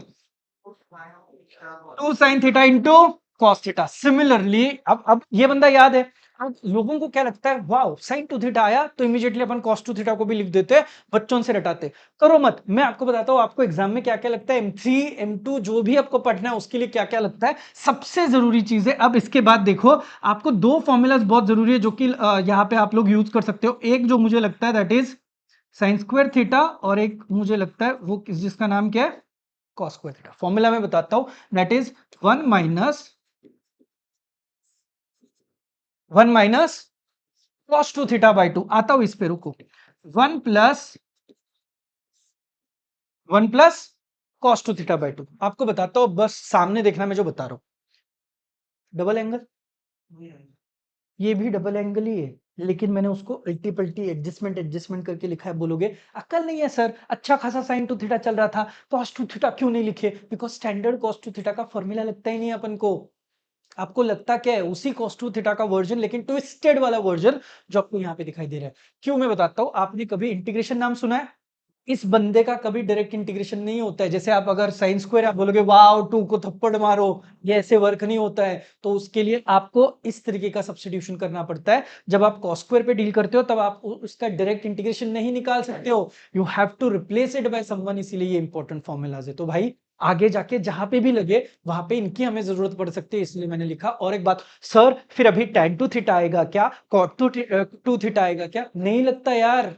Speaker 1: two sine theta into cos theta. Similarly अब ये बंदा याद है। अब लोगों को क्या लगता है, वाओ साइन टू थीटा आया तो इमीडिएटली अपन कॉस टू थीटा को भी लिख देते, बच्चों से रटाते। करो मत, मैं आपको बताता हूं आपको एग्जाम में क्या क्या लगता है, M3 M2 जो भी आपको पढ़ना है उसके लिए क्या क्या लगता है, सबसे जरूरी चीज है। अब इसके बाद देखो, आपको दो फॉर्मूलाज बहुत जरूरी है जो कि यहाँ पे आप लोग यूज कर सकते हो। एक जो मुझे लगता है that is sine square theta, और एक मुझे लगता है वो जिसका नाम क्या है, कॉस स्क्वायर थीटा। फॉर्मूला मैं बताता हूं, that is 1 minus cos 2 theta by 2। आता हूं इस पे, रुको। 1 प्लस कॉस 2 थीटा बाई 2। आपको बताता हूं, बस सामने देखना मैं जो बता रहा हूं। डबल एंगल, ये भी डबल एंगल ही है, लेकिन मैंने उसको अल्टी पल्टी एडजस्टमेंट करके लिखा है। बोलोगे अक्ल नहीं है सर, अच्छा खासा साइन टू थीटा चल रहा था, कॉस टू थीटा क्यों नहीं लिखे? Because standard cos two theta का फॉर्मूला लगता ही नहीं है अपन को। आपको लगता क्या है? उसी cos 2 थीटा का वर्जन, लेकिन ट्विस्टेड वाला वर्जन जो आपको यहाँ पे दिखाई दे रहा है। क्यों, मैं बताता हूँ। आपने कभी इंटीग्रेशन नाम सुना है? इस बंदे का कभी डायरेक्ट इंटीग्रेशन नहीं होता है। जैसे आप अगर साइन स्क्वायर, आप बोलोगे वाओ 2 को थप्पड़ मारो, ये ऐसे वर्क नहीं होता है। तो उसके लिए आपको इस तरीके का सब्स्टिट्यूशन करना पड़ता है। जब आप cos स्क्वायर पे डील करते हो तब आप उसका डायरेक्ट इंटीग्रेशन नहीं निकाल सकते हो, you have to replace it by someone. इसीलिए ये इंपॉर्टेंट फॉर्मूलाज है। तो भाई आगे जाके जहां पे भी लगे वहां पे इनकी हमें जरूरत पड़ सकती है, इसलिए मैंने लिखा। और एक बात सर, फिर अभी tan 2 थीटा आएगा क्या, cot 2 थीटा आएगा क्या? नहीं लगता यार।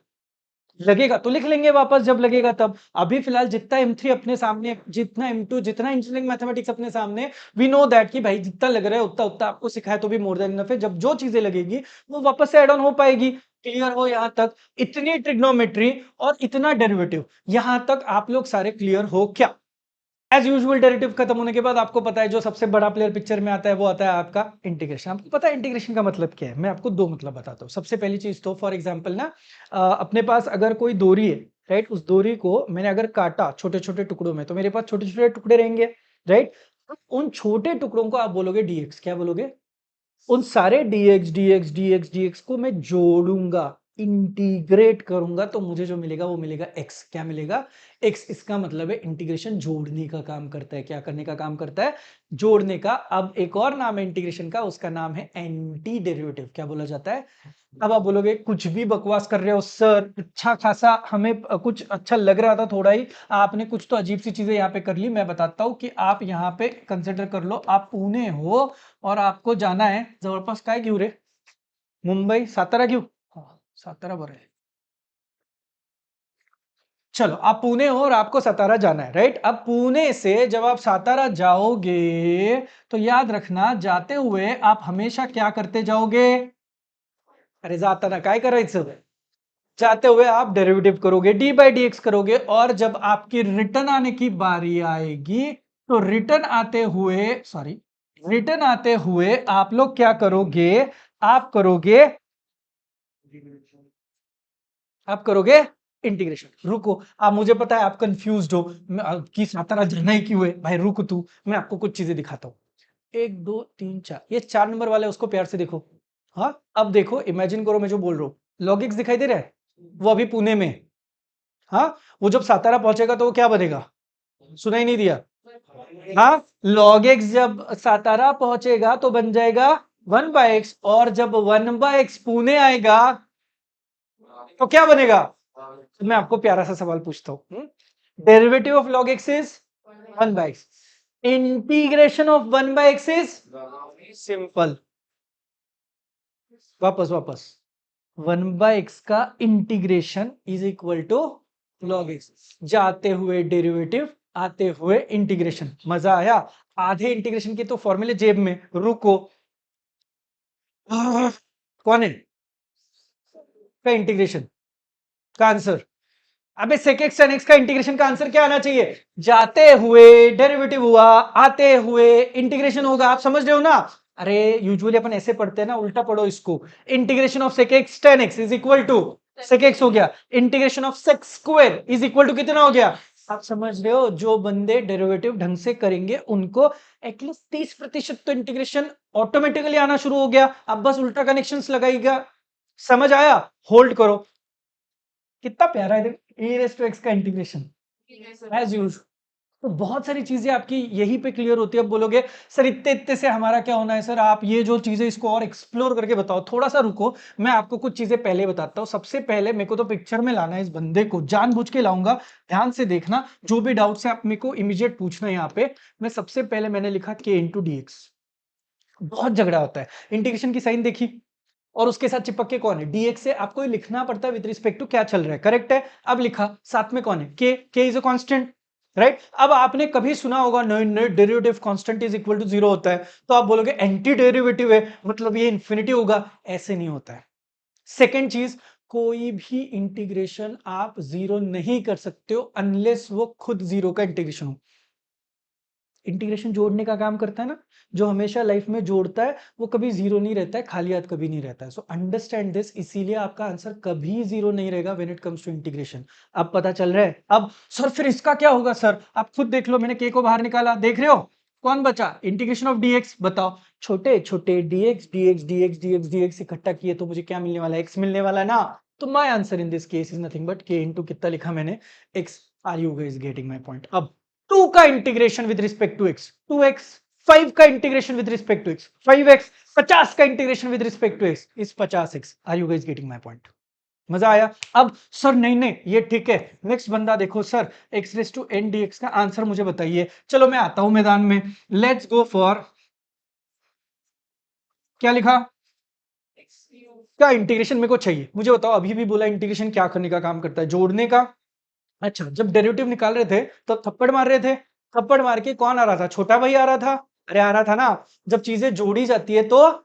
Speaker 1: लगेगा तो लिख लेंगे वापस जब लगेगा तब। अभी फिलहाल जितना M3 अपने सामने, जितना M2, जितना इंजीनियरिंग मैथमेटिक्स अपने सामने, वी नो दैट कि भाई जितना लग रहा है उतना उतना आपको सिखाया तो भी मोर देन इनफ है। जब जो चीजें लगेगी वो वापस से एड ऑन हो पाएगी। क्लियर हो यहाँ तक? इतनी ट्रिग्नोमेट्री और इतना डेरिवेटिव, यहाँ तक आप लोग सारे क्लियर हो क्या? एज यूजुअल डेरिवेटिव खत्म होने के बाद आपको पता है जो सबसे बड़ा प्लेयर पिक्चर में आता है वो आता है आपका इंटीग्रेशन। आपको पता है इंटीग्रेशन का मतलब क्या है? मैं आपको दो मतलब बताता हूँ। सबसे पहली चीज तो फॉर एग्जांपल ना, अपने पास अगर कोई डोरी है, राइट, उस डोरी को मैंने अगर काटा छोटे छोटे टुकड़ों में, तो मेरे पास छोटे छोटे टुकड़े रहेंगे, राइट। उन छोटे टुकड़ों को आप बोलोगे डीएक्स। क्या बोलोगे? उन सारे डीएक्स को मैं जोड़ूंगा, इंटीग्रेट करूंगा, तो मुझे जो मिलेगा वो मिलेगा एक्स। क्या मिलेगा? एक्स। इसका मतलब है इंटीग्रेशन जोड़ने का काम करता है। क्या करने का काम करता है? जोड़ने का। अब एक और नाम है इंटीग्रेशन का, उसका नाम है एंटी डेरिवेटिव। क्या बोला जाता है? अब आप बोलोगे कुछ भी बकवास कर रहे हो सर, अच्छा खासा हमें कुछ अच्छा लग रहा था थोड़ा ही, आपने कुछ तो अजीब सी चीजें यहाँ पे कर ली। मैं बताता हूँ कि आप यहाँ पे कंसिडर कर लो, आप पुणे हो और आपको जाना है जवळपास, काय घेऊ रे, मुंबई सातारा घेऊ? हाँ, सातारा बरं है। चलो, आप पुणे हो और आपको सातारा जाना है, राइट। अब पुणे से जब आप सातारा जाओगे तो याद रखना, जाते हुए आप हमेशा क्या करते जाओगे? अरे जाताना काय करायचं? जाते हुए आप डेरिवेटिव करोगे, डी बाई डी एक्स करोगे। और जब आपकी रिटर्न आने की बारी आएगी तो रिटर्न आते हुए आप लोग क्या करोगे? आप करोगे आप करोगे इंटीग्रेशन। रुको, आप, मुझे पता है आप कंफ्यूज्ड हो कि सातारा जाना ही क्यों है। भाई रुक तू, मैं आपको कुछ चीजें दिखाता हूँ। 1 2 3 4, ये 4 नंबर वाला है, उसको प्यार से देखो। हाँ, अब देखो, इमेजिन करो मैं जो बोल रहा हूँ, लॉगिक्स दिखाई दे रहा है, वो अभी पुणे में है। हाँ, वो जब सातारा पहुंचेगा तो वो क्या बनेगा? सुनाई नहीं दिया? हाँ, log x जब सातारा पहुंचेगा तो बन जाएगा 1/x, और जब 1/x पुणे आएगा तो क्या बनेगा? तो मैं आपको प्यारा सा सवाल पूछता हूं, derivative of log x is 1/x, integration of 1/x is simple. वापस वापस, 1/x का integration is equal to log x। जाते हुए डेरिवेटिव, आते हुए इंटीग्रेशन। मजा आया? आधे इंटीग्रेशन के तो फॉर्मूले जेब में। रुको, कौन है का इंटीग्रेशन का आंसर? अबे sec x tan x का इंटीग्रेशन का आंसर क्या आना चाहिए? जाते हुए डेरिवेटिव हुआ, आते हुए इंटीग्रेशन होगा। आप समझ रहे हो ना? अरे यूजुअली अपन ऐसे पढ़ते हैं ना, उल्टा पढ़ो इसको। Integration of sec x tan x is equal to sec x हो गया, integration of sec square is equal to कितना हो गया? आप समझ रहे हो? जो बंदे डेरिवेटिव ढंग से करेंगे उनको एटलीस्ट 30% तो इंटीग्रेशन ऑटोमेटिकली आना शुरू हो गया। अब बस उल्टा कनेक्शंस लगाएगा। समझ आया? होल्ड करो, कितना प्यारा है e रेज़ टू x का इंटीग्रेशन एज यूजुअल। तो बहुत सारी चीजें आपकी यहीं पे क्लियर होती है। अब बोलोगे सर इतने इतने से हमारा क्या होना है? सर आप ये जो चीजें इसको और एक्सप्लोर करके बताओ। थोड़ा सा रुको, मैं आपको कुछ चीजें पहले बताता हूँ। सबसे पहले मेरे को तो पिक्चर में लाना है इस बंदे को, जानबूझ के लाऊंगा। ध्यान से देखना, जो भी डाउट्स है आप मेरे को इमीडिएट पूछना है यहाँ पे। मैं सबसे पहले मैंने लिखा k इंटू डी एक्स। बहुत झगड़ा होता है, इंटीग्रेशन की साइन देखी और उसके साथ चिपक के कौन है? dx से आपको लिखना पड़ता है विद रिस्पेक्ट टू क्या चल रहा है, करेक्ट है। अब लिखा, साथ में कौन है? k, k is a constant, right. अब आपने कभी सुना होगा derivative constant is equal to zero होता है, तो आप बोलोगे एंटी डेरिवेटिव है मतलब ये इन्फिनिटी होगा। ऐसे नहीं होता है। सेकेंड चीज, कोई भी इंटीग्रेशन आप जीरो नहीं कर सकते हो अनलेस वो खुद जीरो का इंटीग्रेशन हो। इंटीग्रेशन जोड़ने का काम करता है ना, जो हमेशा लाइफ में जोड़ता है वो कभी जीरो नहीं रहता है, खाली हाथ कभी नहीं रहता है। सो अंडरस्टैंड दिस, इसीलिए आपका आंसर कभी जीरो नहीं रहेगा when it comes to integration. अब पता चल रहा है। अब सर फिर इसका क्या होगा सर, आप खुद देख लो, मैंने के को बाहर निकाला, देख रहे हो कौन बचा, इंटीग्रेशन ऑफ डीएक्स। बताओ, छोटे छोटे dx dx dx dx dx इकट्ठा किए तो मुझे क्या मिलने वाला है, एक्स मिलने वाला है ना। तो my answer in this case is nothing but k into कितना लिखा मैंने, x. Are you guys getting my point. अब 2 का integration with respect to x 2x, 5 का integration with respect to x 5x, 50 का integration with respect to x is 50x। Are you guys getting my point? मजा आया? अब sir नहीं नहीं ये ठीक है, नेक्स्ट बंदा देखो sir, x raise to n d x का आंसर मुझे बताइए। चलो मैं आता हूं मैदान में, लेट्स गो फॉर, क्या लिखा, क्या इंटीग्रेशन मेरे को चाहिए, मुझे बताओ। अभी भी बोला इंटीग्रेशन क्या करने का काम करता है, जोड़ने का। अच्छा, जब डेरिवेटिव निकाल रहे थे तो थप्पड़ मार रहे थे, थप्पड़ मार के कौन आ रहा था, छोटा भाई आ रहा था। अरे आ रहा था ना। जब चीजें जोड़ी जाती है तो,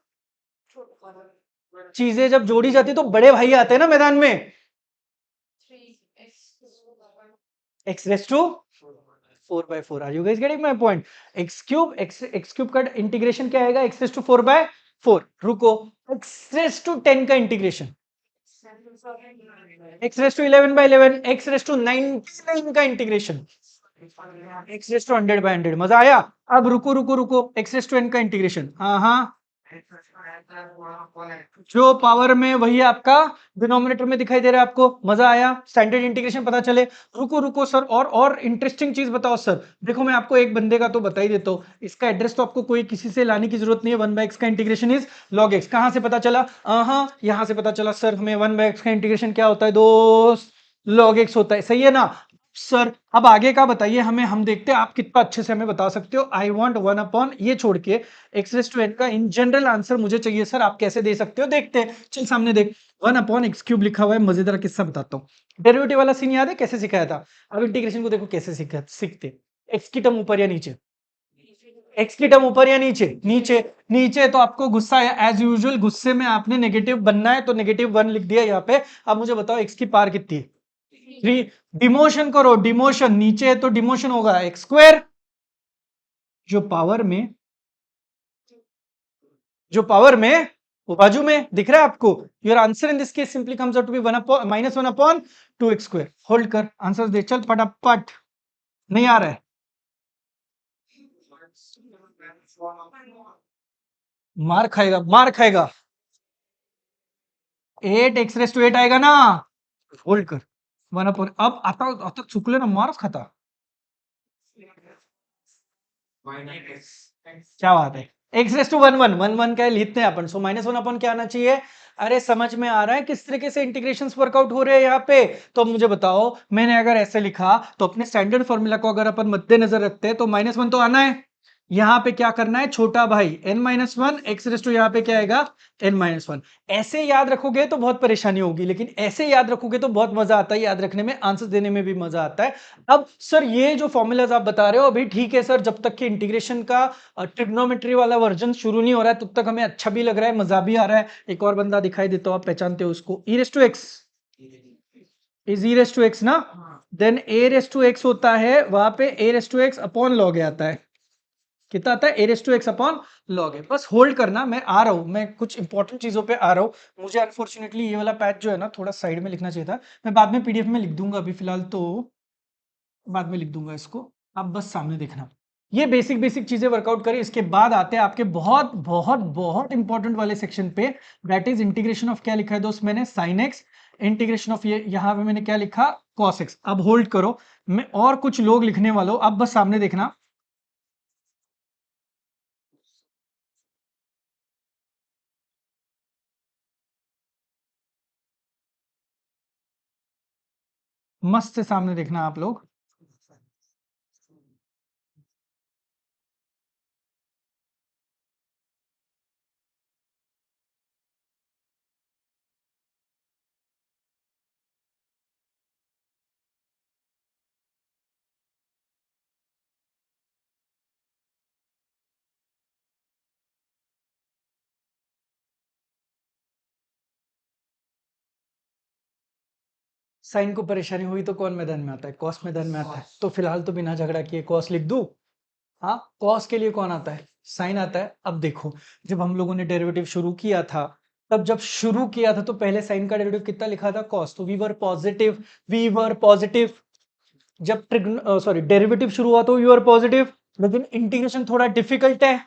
Speaker 1: चीजें जब जोड़ी जाती है तो बड़े भाई आते हैं ना मैदान में। X raise to 4/4। Are you guys getting my point? X cube का इंटीग्रेशन क्या आएगा, एक्स रेस टू 4/4। रुको, एक्स रेस टू 10 का integration, x raise to 11/11, x raise to 99 का इंटीग्रेशन, एक्स रेस टू 100/100। मजा आया? अब रुको रुको रुको, एक्स रेस टू एन का इंटीग्रेशन, हाँ हाँ, जो पावर में वही आपका डिनोमिनेटर में दिखाई दे रहा है आपको। मजा आया? स्टैंडर्ड इंटीग्रेशन पता चले। रुको रुको सर, और इंटरेस्टिंग चीज बताओ सर। देखो मैं आपको एक बंदे का तो बता ही देता हूँ, इसका एड्रेस तो आपको कोई किसी से लाने की जरूरत नहीं है। 1/x का इंटीग्रेशन इज log x। कहां से पता चला? हाँ यहां से पता चला सर, हमें 1/x का इंटीग्रेशन क्या होता है दोस्त, log x होता है। सही है ना सर? अब आगे का बताइए हमें, हम देखते हैं आप कितना अच्छे से हमें बता सकते हो। आई वॉन्ट 1/, ये छोड़ के एक्स रेस टू एन का इन जनरल आंसर मुझे चाहिए सर, आप कैसे दे सकते हो देखते हैं। चल सामने देख, 1/x³ लिखा हुआ है। मजेदार किस्सा बताता हूँ, डेरिवेटिव वाला सीन याद है कैसे सिखाया था? अब इंटीग्रेशन को देखो कैसे सीखते, एक्स की टर्म ऊपर या नीचे, एक्स की टर्म ऊपर या नीचे, नीचे। नीचे तो आपको गुस्सा है एज यूजुअल, गुस्से में आपने नेगेटिव बनना है तो -1 लिख दिया यहाँ पे। अब मुझे बताओ एक्स की पावर कितनी है, 3। डिमोशन करो, डिमोशन, नीचे है तो डिमोशन होगा x², जो पावर में, जो पावर में वो बाजू में दिख रहा है आपको। Your answer in this case simply comes out to be -1/2x²। Hold कर, आंसर दे चल फटाफट। नहीं आ रहा है, मार खाएगा मार खाएगा। 8x⁸ आएगा ना। होल्ड कर, 1/, अब आता आता चुकले ना मारच खाता। क्या बात है, x⁻1 क्या लिखते हैं अपन, सो -1 क्या आना चाहिए। अरे समझ में आ रहा है किस तरीके से इंटीग्रेशन वर्कआउट हो रहे हैं यहाँ पे। तो अब मुझे बताओ, मैंने अगर ऐसे लिखा तो अपने स्टैंडर्ड फॉर्मूला को अगर अपन मद्देनजर रखते हैं तो -1 तो आना है। यहाँ पे क्या करना है, छोटा भाई n-1, x⁻, यहाँ पे क्या आएगा n-1। ऐसे याद रखोगे तो बहुत परेशानी होगी, लेकिन ऐसे याद रखोगे तो बहुत मजा आता है, याद रखने में, आंसर देने में भी मजा आता है। अब सर ये जो फॉर्मूलाज आप बता रहे हो अभी ठीक है सर, जब तक कि इंटीग्रेशन का ट्रिग्नोमेट्री वाला वर्जन शुरू नहीं हो रहा है तब तक हमें अच्छा भी लग रहा है, मजा भी आ रहा है। एक और बंदा दिखाई देता हो, आप पहचानते हो उसको, e⁻x इज e⁻x ना। देन a⁻x होता है, वहां पे a⁻x अपॉन log आता है। कितना आता है, a⁻x अपॉन log है। बस होल्ड करना, मैं आ रहा हूं, मैं कुछ इंपॉर्टेंट चीजों पे आ रहा हूं। मुझे अनफॉर्चुनेटली ये वाला पैच जो है ना थोड़ा साइड में लिखना चाहिए था, मैं बाद में पीडीएफ में लिख दूंगा, अभी फिलहाल तो बाद में लिख दूंगा इसको। आप बस सामने देखना, ये बेसिक बेसिक चीजें वर्कआउट करें, इसके बाद आते हैं आपके बहुत बहुत बहुत इंपॉर्टेंट वाले सेक्शन पे, दैट इज इंटीग्रेशन ऑफ, क्या लिखा है दोस्त मैंने, साइन एक्स, इंटीग्रेशन ऑफ, ये यहां पे मैंने क्या लिखा, कॉस एक्स। अब होल्ड करो, मैं और कुछ लोग लिखने वाला हूं, अब बस सामने देखना। मस्त से सामने देखना आप लोग। साइन को परेशानी हुई तो कौन मैदान में आता है? कॉस मैदान में आता है। तो फिलहाल तो बिना झगड़ा किए कॉस लिख दूं। हाँ, कॉस के लिए कौन आता है? साइन आता है। अब देखो, जब हम लोगों ने डेरिवेटिव शुरू किया था, तब जब शुरू किया था तो पहले साइन का डेरिवेटिव कितना लिखा था? कॉस। तो वी वर पॉजिटिव। जब डेरिवेटिव शुरू हुआ तो वी वर पॉजिटिव, लेकिन इंटीग्रेशन थोड़ा डिफिकल्ट है।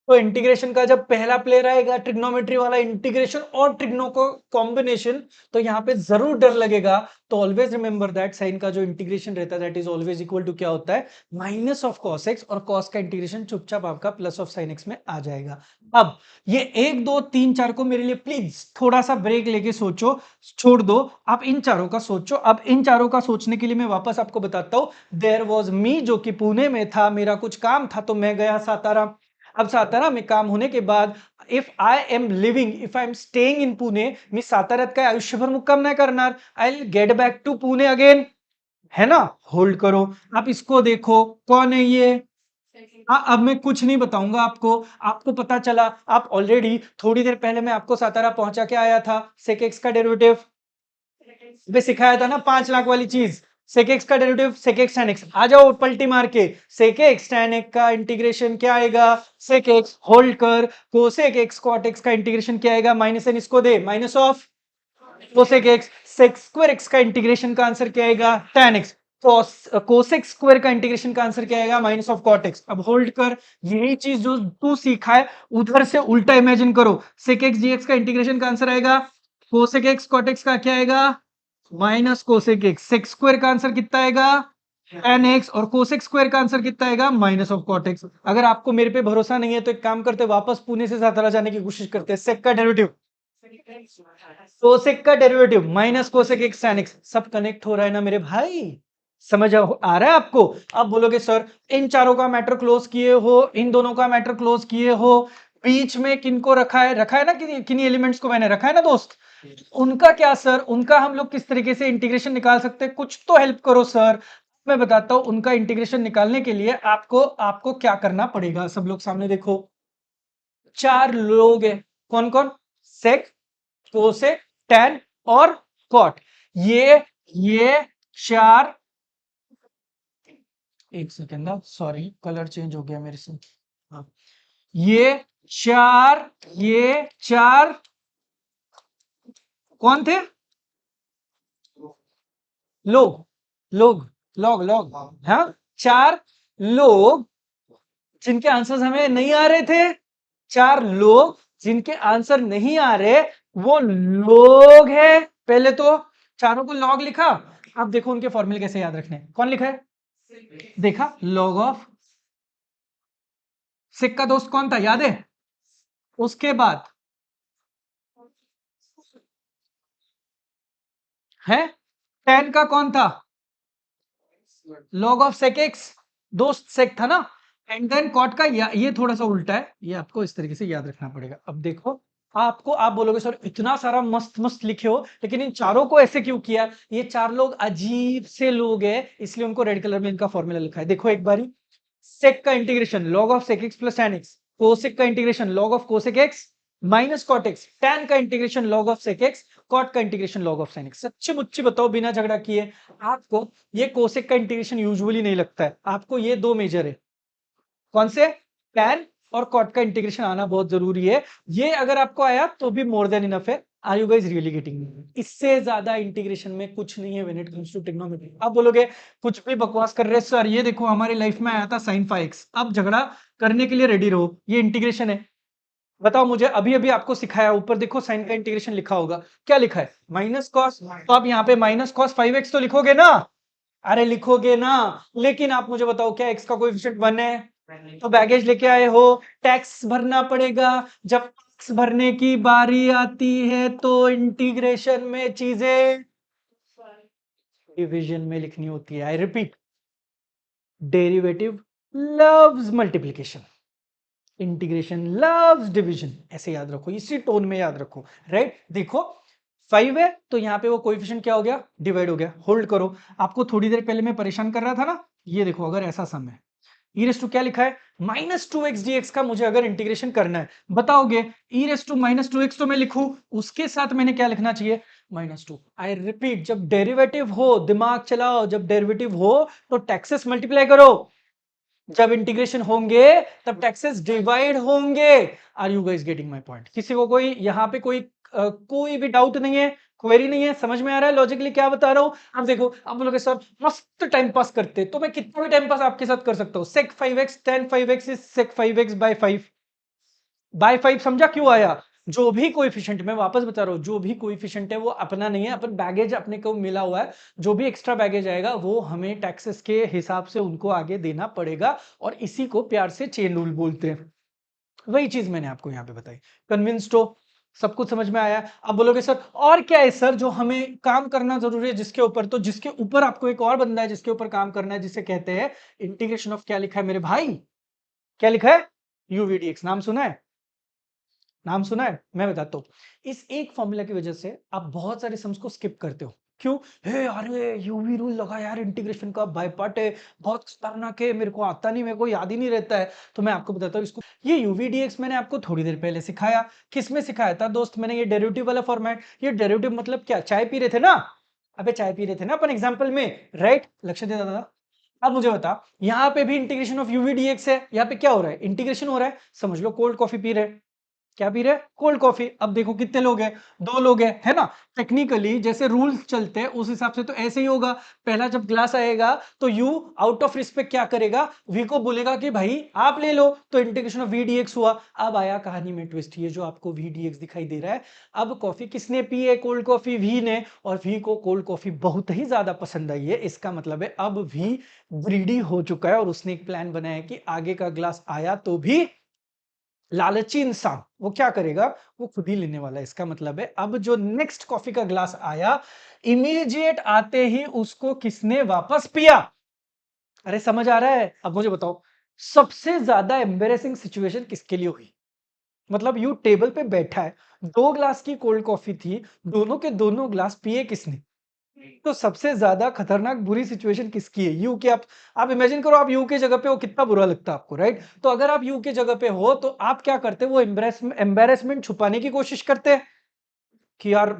Speaker 1: तो इंटीग्रेशन का जब पहला प्लेयर आएगा ट्रिग्नोमेट्री वाला, इंटीग्रेशन और ट्रिग्नो को कॉम्बिनेशन, तो यहाँ पे जरूर डर लगेगा। तो ऑलवेज रिमेंबर दैट साइन का जो इंटीग्रेशन रहता है that is always equal to क्या होता है? माइनस ऑफ कॉस एक्स, और कॉस का इंटीग्रेशन चुपचाप आपका प्लस ऑफ साइन एक्स में आ जाएगा। अब ये 1 2 3 4 को मेरे लिए प्लीज थोड़ा सा ब्रेक लेके सोचो, छोड़ दो। आप इन चारों का सोचो। अब इन चारों का सोचने के लिए मैं वापस आपको बताता हूं। देयर वॉज मी, जो कि पुणे में था, मेरा कुछ काम था तो मैं गया सातारा। अब सातारा में काम होने के बाद if I am staying in Pune, मी साताऱ्यात काय आयुष्यभर मुक्काम नाही करणार। I will get back to Pune again, है ना? होल्ड करो। आप इसको देखो, कौन है ये? अब मैं कुछ नहीं बताऊंगा आपको। आपको पता चला, आप ऑलरेडी थोड़ी देर पहले मैं आपको सातारा पहुंचा के आया था। सेक एक्स का डेरिवेटिव भी सिखाया था ना, 5 लाख वाली चीज। सेक एक्स का derivative sec x tan x। आ जाओ पलटी मार के। सेक एक्स tan x का इंटीग्रेशन क्या आएगा? सेक एक्स होल्ड कर कोसेक एक्स कॉट एक्स का इंटीग्रेशन क्या आएगा? माइनस एन इसको दे, minus of cosec x. Sec square x का इंटीग्रेशन का आंसर क्या आएगा? tan x। कोसेक स्क्वायर का इंटीग्रेशन का आंसर क्या आएगा? Minus of cot x. अब होल्ड कर, यही चीज जो तू सीखा है उधर से उल्टा इमेजिन करो। सेक एक्स dx का इंटीग्रेशन का आंसर आएगा कोसेक एक्स कॉट एक्स का क्या आएगा? Minus cosec x. Sec square का आंसर कितना आएगा? tan x। और कोसेक स्क्वायर का आंसर कितना आएगा? Minus of cot x. अगर आपको मेरे पे भरोसा नहीं है तो एक काम करते, वापस पुणे से सातारा जाने की कोशिश करते हैं। सेक का डेरिवेटिव, कोसेक का derivative minus cosec x tan x। सब कनेक्ट हो रहा है ना मेरे भाई? समझ आ रहा है आपको? अब बोलोगे सर इन चारों का मैटर क्लोज किए हो, इन दोनों का मैटर क्लोज किए हो, बीच में किनको रखा है? रखा है ना, किन्हीं एलिमेंट्स को मैंने रखा है ना दोस्त। उनका क्या सर? उनका हम लोग किस तरीके से इंटीग्रेशन निकाल सकते हैं? कुछ तो हेल्प करो सर। मैं बताता हूं। उनका इंटीग्रेशन निकालने के लिए आपको आपको क्या करना पड़ेगा। सब लोग सामने देखो, 4 लोग हैं। कौन कौन? सेक, कोसेक, टैन और कॉट। ये 4, एक सेकेंड, सॉरी कलर चेंज हो गया मेरे से। हाँ, ये चार ये 4 कौन थे? लोग, लोग, लॉग लॉग, हाँ, 4 लोग जिनके आंसर्स हमें नहीं आ रहे थे। 4 लोग जिनके आंसर नहीं आ रहे, वो लोग है। पहले तो चारों को लॉग लिखा। अब देखो उनके फॉर्मूले कैसे याद रखने हैं। कौन लिखा है? देखा, लॉग ऑफ सिक का दोस्त कौन था, याद है? उसके बाद है टेन का कौन था? लॉग ऑफ सेक एक्स, दोस्त सेक था ना। एंड देन कॉट का ये थोड़ा सा उल्टा है, ये आपको इस तरीके से याद रखना पड़ेगा। अब देखो, आप बोलोगे सर इतना सारा मस्त मस्त लिखे हो, लेकिन इन चारों को ऐसे क्यों किया? ये 4 लोग अजीब से लोग हैं, इसलिए उनको रेड कलर में इनका फॉर्मूला लिखा है। देखो एक बारी, सेक का integration log of sec x plus tan x, cosec का integration log of cosec x minus cot x, tan का integration log of sec x, कॉट का integration log of sin x। सच्ची मुच्ची बताओ बिना झगड़ा किए, आपको ये कोसेक का इंटीग्रेशन यूजुअली नहीं लगता है। आपको ये 2 मेजर है, कौन से? tan और कॉट का इंटीग्रेशन आना बहुत जरूरी है। ये अगर आपको आया तो भी मोर देन इनफ है। Are you guys really getting? इससे ज्यादा इंटीग्रेशन में कुछ नहीं है when it comes to trigonometry. आप बोलोगे कुछ भी बकवास कर रहे हैं सर, ये देखो हमारी लाइफ में आया था sin phi x। अब झगड़ा करने के लिए रेडी रहो, ये इंटीग्रेशन है। बताओ मुझे, अभी अभी आपको सिखाया, ऊपर देखो साइन का इंटीग्रेशन लिखा होगा, क्या लिखा है? Minus cos. तो आप यहाँ पे माइनस कॉस 5x तो लिखोगे ना? अरे लिखोगे ना। लेकिन आप मुझे बताओ, क्या x का कोएफिशिएंट 1 है? तो बैगेज लेके आए हो, टैक्स भरना पड़ेगा। जब टैक्स भरने की बारी आती है तो इंटीग्रेशन में चीजें डिवीजन में लिखनी होती है। I repeat, derivative loves multiplication, integration loves division. ऐसे याद रखो, इसी टोन में याद रखो, राइट? देखो 5 है तो यहाँ पे वो कोएफिशिएंट क्या हो गया? डिवाइड हो गया। होल्ड करो, आपको थोड़ी देर पहले मैं परेशान कर रहा था ना, ये देखो अगर ऐसा सम है, ई रेस टू क्या लिखा है? माइनस 2x dx का मुझे अगर इंटीग्रेशन करना है, बताओगे ई रेस टू माइनस 2x तो मैं लिखूं, उसके साथ मैंने क्या लिखना चाहिए? -2। आई रिपीट, जब डेरिवेटिव हो दिमाग चलाओ, जब डेरिवेटिव हो तो टैक्सेस मल्टीप्लाई करो, जब इंटीग्रेशन होंगे तब टैक्सेस डिवाइड होंगे। Are you guys getting my point? किसी को कोई यहाँ पे कोई भी डाउट नहीं है, क्वेरी नहीं है, समझ में आ रहा है लॉजिकली क्या बता रहा हूँ? अब देखो, आप बोलोगे सर मस्त टाइम पास करते, तो मैं कितना भी टाइम पास आपके साथ कर सकता हूँ। sec 5x tan 5x इज sec 5x by 5 बाय 5, समझा क्यों आया? जो भी कोएफिशिएंट, मैं वापस बता रहा हूं, जो भी कोएफिशिएंट है वो अपना नहीं है, अपन बैगेज अपने को मिला हुआ है। जो भी एक्स्ट्रा बैगेज आएगा वो हमें टैक्सेस के हिसाब से उनको आगे देना पड़ेगा, और इसी को प्यार से चेन रूल बोलते हैं। वही चीज मैंने आपको यहाँ पे बताई। कन्विंस्ड हो? सब कुछ समझ में आया? अब बोलोगे सर और क्या है सर जो हमें काम करना जरूरी है जिसके ऊपर? तो जिसके ऊपर आपको एक और बंदा है जिसके ऊपर काम करना है, जिसे कहते हैं इंटीग्रेशन ऑफ, क्या लिखा है मेरे भाई? क्या लिखा है? यूवीडीएक्स। नाम सुना है? नाम सुना है? मैं बताता हूँ। इस एक फॉर्मूला की वजह से आप बहुत सारे सम्स को स्किप करते हो। क्यों? हे अरे यूवी रूल लगा यार, इंटीग्रेशन का बाय पार्ट है, बहुत खतरनाक है, मेरे को आता नहीं, मेरे को याद ही नहीं रहता है। तो मैं आपको बताता हूँ इसको। ये यूवीडीएक्स मैंने आपको थोड़ी देर पहले सिखाया। किस में सिखाया था दोस्त मैंने? ये डेरिवेटिव वाला फॉर्मेट। ये डेरिवेटिव मतलब क्या? चाय पी रहे थे ना? अबे चाय पी रहे थे ना अपन एग्जाम्पल में, राइट? लक्ष्य दे दादा। अब मुझे बता, यहाँ पे भी इंटीग्रेशन ऑफ यूवीडीएक्स है। यहाँ पे क्या हो रहा है? इंटीग्रेशन हो रहा है। समझ लो कोल्ड कॉफी पी रहे हैं। क्या पी रहे? Cold coffee. अब देखो कितने लोग हैं? 2 लोग हैं, है ना? टेक्निकली जैसे रूल्स चलते हैं उस हिसाब से तो ऐसे ही होगा। पहला जब ग्लास आएगा तो यू आउट ऑफ रिस्पेक्ट क्या करेगा? वी को बोलेगा कि भाई आप ले लो, तो इंटीग्रेशन ऑफ वी डीएक्स हुआ। अब आया कहानी में ट्विस्ट, ये जो आपको वी डीएक्स दिखाई दे रहा है, अब कॉफी किसने पी है? कोल्ड कॉफी वी ने, और वी को कोल्ड कॉफी बहुत ही ज्यादा पसंद आई है। इसका मतलब है अब वी ग्रीडी हो चुका है और उसने एक प्लान बनाया है कि आगे का ग्लास आया तो भी लालची इंसान वो क्या करेगा? वो खुद ही लेने वाला है। इसका मतलब है अब जो नेक्स्ट कॉफी का ग्लास आया, इमीडिएट आते ही उसको किसने वापस पिया? अरे समझ आ रहा है? अब मुझे बताओ, सबसे ज्यादा एम्बेरेसिंग सिचुएशन किसके लिए हुई? मतलब यू टेबल पे बैठा है, 2 ग्लास की कोल्ड कॉफी थी, दोनों के दोनों ग्लास पिए किसने? तो सबसे ज्यादा खतरनाक बुरी सिचुएशन किसकी है? यू के। आप इमेजिन करो, आप यू के जगह पे हो, कितना बुरा लगता है आपको, राइट? तो अगर आप यू के जगह पे हो तो आप क्या करते? वो एम्बेरसमेंट छुपाने की कोशिश करते हैं कि यार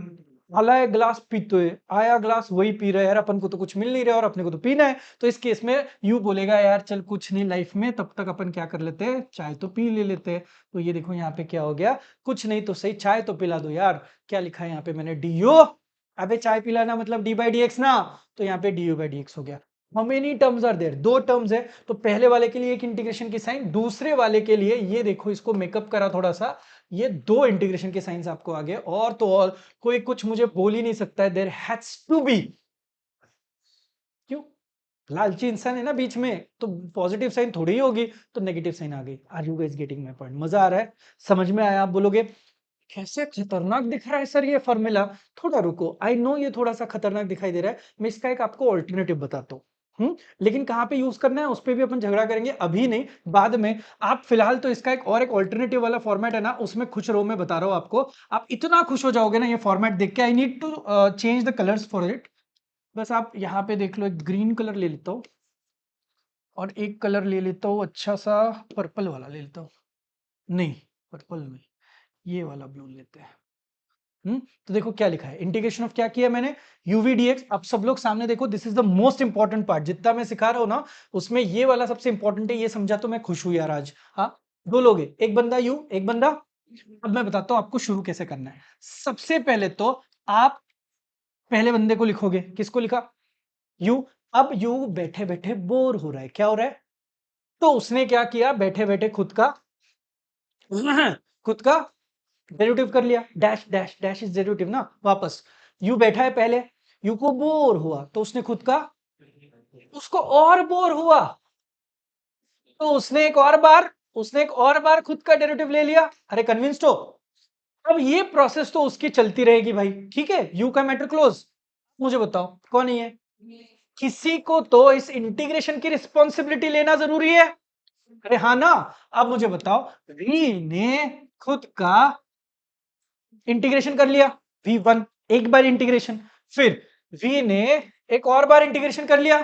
Speaker 1: आला है ग्लास पीते हुए, आया ग्लास वही पी रहा है यार, अपन को तो कुछ मिल नहीं रहा और अपने को तो पीना है। तो इस केस में यू बोलेगा यार चल कुछ नहीं लाइफ में, तब तक अपन क्या कर लेते हैं? चाय तो पी ले लेते हैं। तो ये देखो यहाँ पे क्या हो गया, कुछ नहीं तो सही चाय तो पिला दो यार। क्या लिखा है यहाँ पे मैंने? D you. अबे चाय पिलाना मतलब डी बाई डी एक्स ना, तो यहाँ पे d u by d x हो गया। How many terms are there? 2 terms है। तो पहले वाले के लिए एक इंटीग्रेशन की साइन, दूसरे वाले के लिए ये देखो, इसको मेकअप करा थोड़ा सा, ये 2 इंटीग्रेशन के साइंस आपको आ गए। और तो और कोई कुछ मुझे बोल ही नहीं सकता है, देयर हैज टू बी। क्यों? लालची इंसान है ना बीच में, तो पॉजिटिव साइन थोड़ी ही होगी, तो नेगेटिव साइन आ गई। Are you guys getting my point? मजा आ रहा है? समझ में आया? आप बोलोगे कैसे खतरनाक दिख रहा है सर ये फॉर्मूला। थोड़ा रुको, आई नो ये थोड़ा सा खतरनाक दिखाई दे रहा है, मैं इसका एक आपको ऑल्टरनेटिव बताता हूँ। लेकिन कहाँ पे यूज करना है उस पे भी अपन झगड़ा करेंगे, अभी नहीं, बाद में। आप फिलहाल तो इसका एक ऑल्टरनेटिव वाला फॉर्मेट है ना, उसमें खुश रहो। मैं बता रहा हूँ आपको, आप इतना खुश हो जाओगे ना ये फॉर्मेट देख के। I need to change the colours for it. बस आप यहाँ पे देख लो, एक ग्रीन कलर ले लेता हूँ और एक कलर ले लेता हूँ अच्छा सा पर्पल वाला ले लेता हूँ। नहीं, पर्पल नहीं, ये वाला ब्लू लेते हैं। तो देखो क्या लिखा है, इंटीग्रेशन ऑफ क्या किया मैंने? Uv dx. अब सब लोग सामने देखो, this is the most important part. जितना मैं सिखा रहा हूं ना उसमें ये वाला सबसे इंपॉर्टेंट है। ये समझा तो मैं खुश हूं यार आज। हाँ, 2 लोग हैं, एक बंदा यू, एक बंदा। अब मैं बताता हूं आपको शुरू कैसे करना है। सबसे पहले तो आप पहले बंदे को लिखोगे। किसको लिखा? यू। अब यू बैठे बैठे बोर हो रहा है। क्या हो रहा है? तो उसने क्या किया? बैठे बैठे खुद का डेरिवेटिव कर लिया। Dash dash dash is derivative ना। वापस यू बैठा है, पहले यू को बोर हुआ तो उसने खुद का, उसको और बोर हुआ तो उसने एक और बार खुद का डेरिवेटिव ले लिया। अरे कन्विंस्ड हो? अब ये प्रोसेस तो उसकी चलती रहेगी भाई, ठीक है? यू का मैटर क्लोज। मुझे बताओ कौन ही है? किसी को तो इस इंटीग्रेशन की रिस्पॉन्सिबिलिटी लेना जरूरी है। अरे हाँ ना? अब मुझे बताओ, वी ने खुद का इंटीग्रेशन कर लिया, v1 एक बार इंटीग्रेशन, फिर v ने एक और बार इंटीग्रेशन कर लिया,